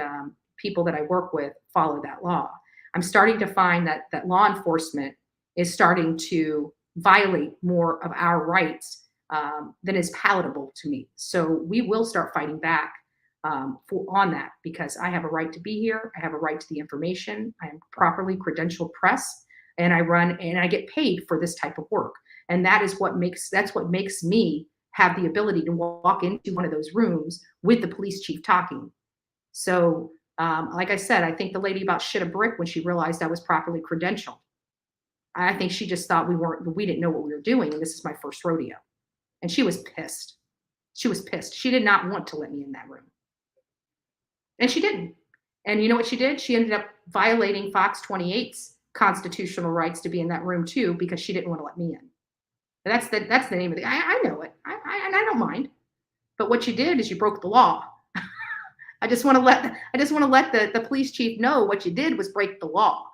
people that I work with follow that law. I'm starting to find that law enforcement is starting to violate more of our rights than is palatable to me. So we will start fighting back on that, because I have a right to be here. I have a right to the information. I am properly credentialed press, and I run and I get paid for this type of work. And that's what makes me have the ability to walk into one of those rooms with the police chief talking. So like I said, I think the lady about shit a brick when she realized I was properly credentialed. I think she just thought we didn't know what we were doing, and this is my first rodeo. And she was pissed. She was pissed. She did not want to let me in that room. And she didn't. And you know what she did? She ended up violating Fox 28's constitutional rights to be in that room too, because she didn't want to let me in. That's the name of the. I know it. And I don't mind. But what you did is you broke the law. I just want to let the police chief know what you did was break the law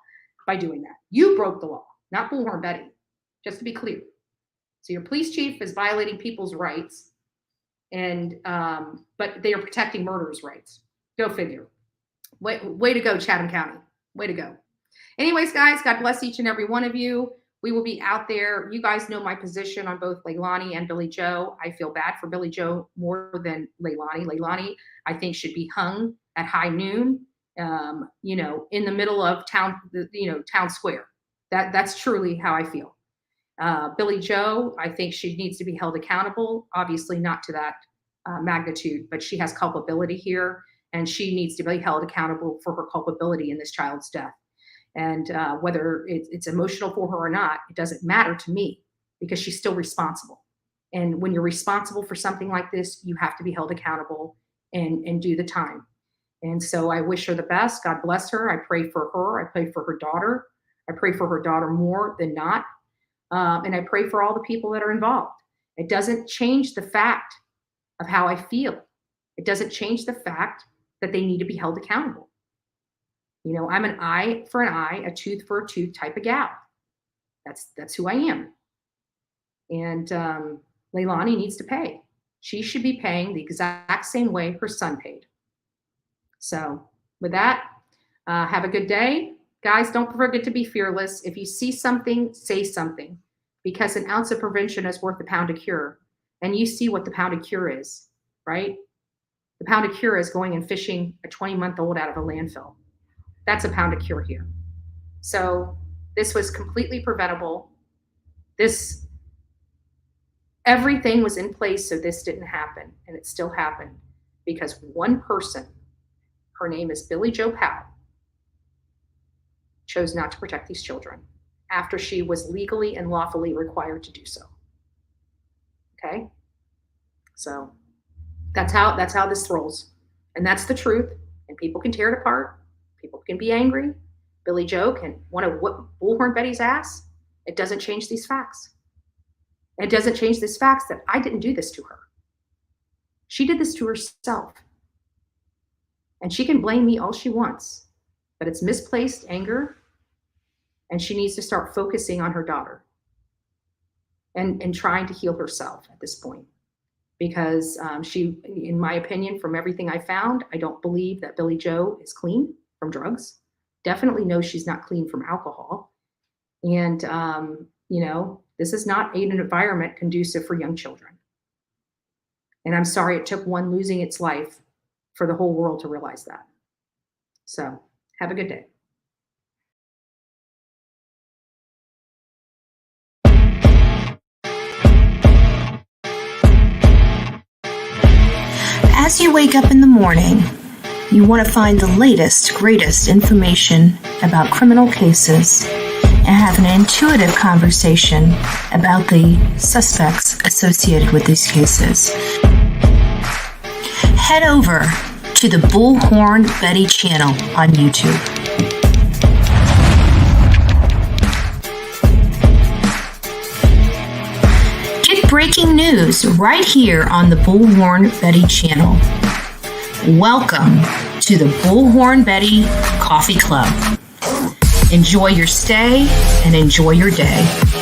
by doing that. You broke the law, not Bullhorn Betty, just to be clear. So your police chief is violating people's rights, and but they are protecting murderers' rights. Go figure. Way to go, Chatham County. Way to go. Anyways, guys, God bless each and every one of you. We will be out there. You guys know my position on both Leilani and Billy Joe. I feel bad for Billy Joe more than Leilani. Leilani, I think, should be hung at high noon, in the middle of town square. That's truly how I feel. Billy Joe, I think she needs to be held accountable. Obviously not to that magnitude, but she has culpability here, and she needs to be held accountable for her culpability in this child's death. And whether it's emotional for her or not, it doesn't matter to me, because she's still responsible. And when you're responsible for something like this, you have to be held accountable and do the time. And so I wish her the best. God bless her. I pray for her. I pray for her daughter. I pray for her daughter more than not. And I pray for all the people that are involved. It doesn't change the fact of how I feel. It doesn't change the fact that they need to be held accountable. I'm an eye for an eye, a tooth for a tooth type of gal. That's who I am. And Leilani needs to pay. She should be paying the exact same way her son paid. So with that, have a good day. Guys, don't forget to be fearless. If you see something, say something, because an ounce of prevention is worth a pound of cure. And you see what the pound of cure is, right? The pound of cure is going and fishing a 20-month-old out of a landfill. That's a pound of cure here. So this was completely preventable. Everything was in place so this didn't happen, and it still happened because one person, her name is Billy Joe Powell, chose not to protect these children after she was legally and lawfully required to do so. Okay? So that's how this rolls. And that's the truth. And people can tear it apart. People can be angry. Billy Joe can want to whip Bullhorn Betty's ass. It doesn't change these facts. It doesn't change these facts that I didn't do this to her. She did this to herself. And she can blame me all she wants, but it's misplaced anger, and she needs to start focusing on her daughter and trying to heal herself at this point. Because she, in my opinion, from everything I found, I don't believe that Billy Joe is clean from drugs. Definitely know she's not clean from alcohol. And, this is not an environment conducive for young children. And I'm sorry it took one losing its life for the whole world to realize that. So have a good day. As you wake up in the morning, you want to find the latest, greatest information about criminal cases and have an intuitive conversation about the suspects associated with these cases. Head over to the Bullhorn Betty channel on YouTube. Get breaking news right here on the Bullhorn Betty channel. Welcome to the Bullhorn Betty Coffee Club. Enjoy your stay and enjoy your day.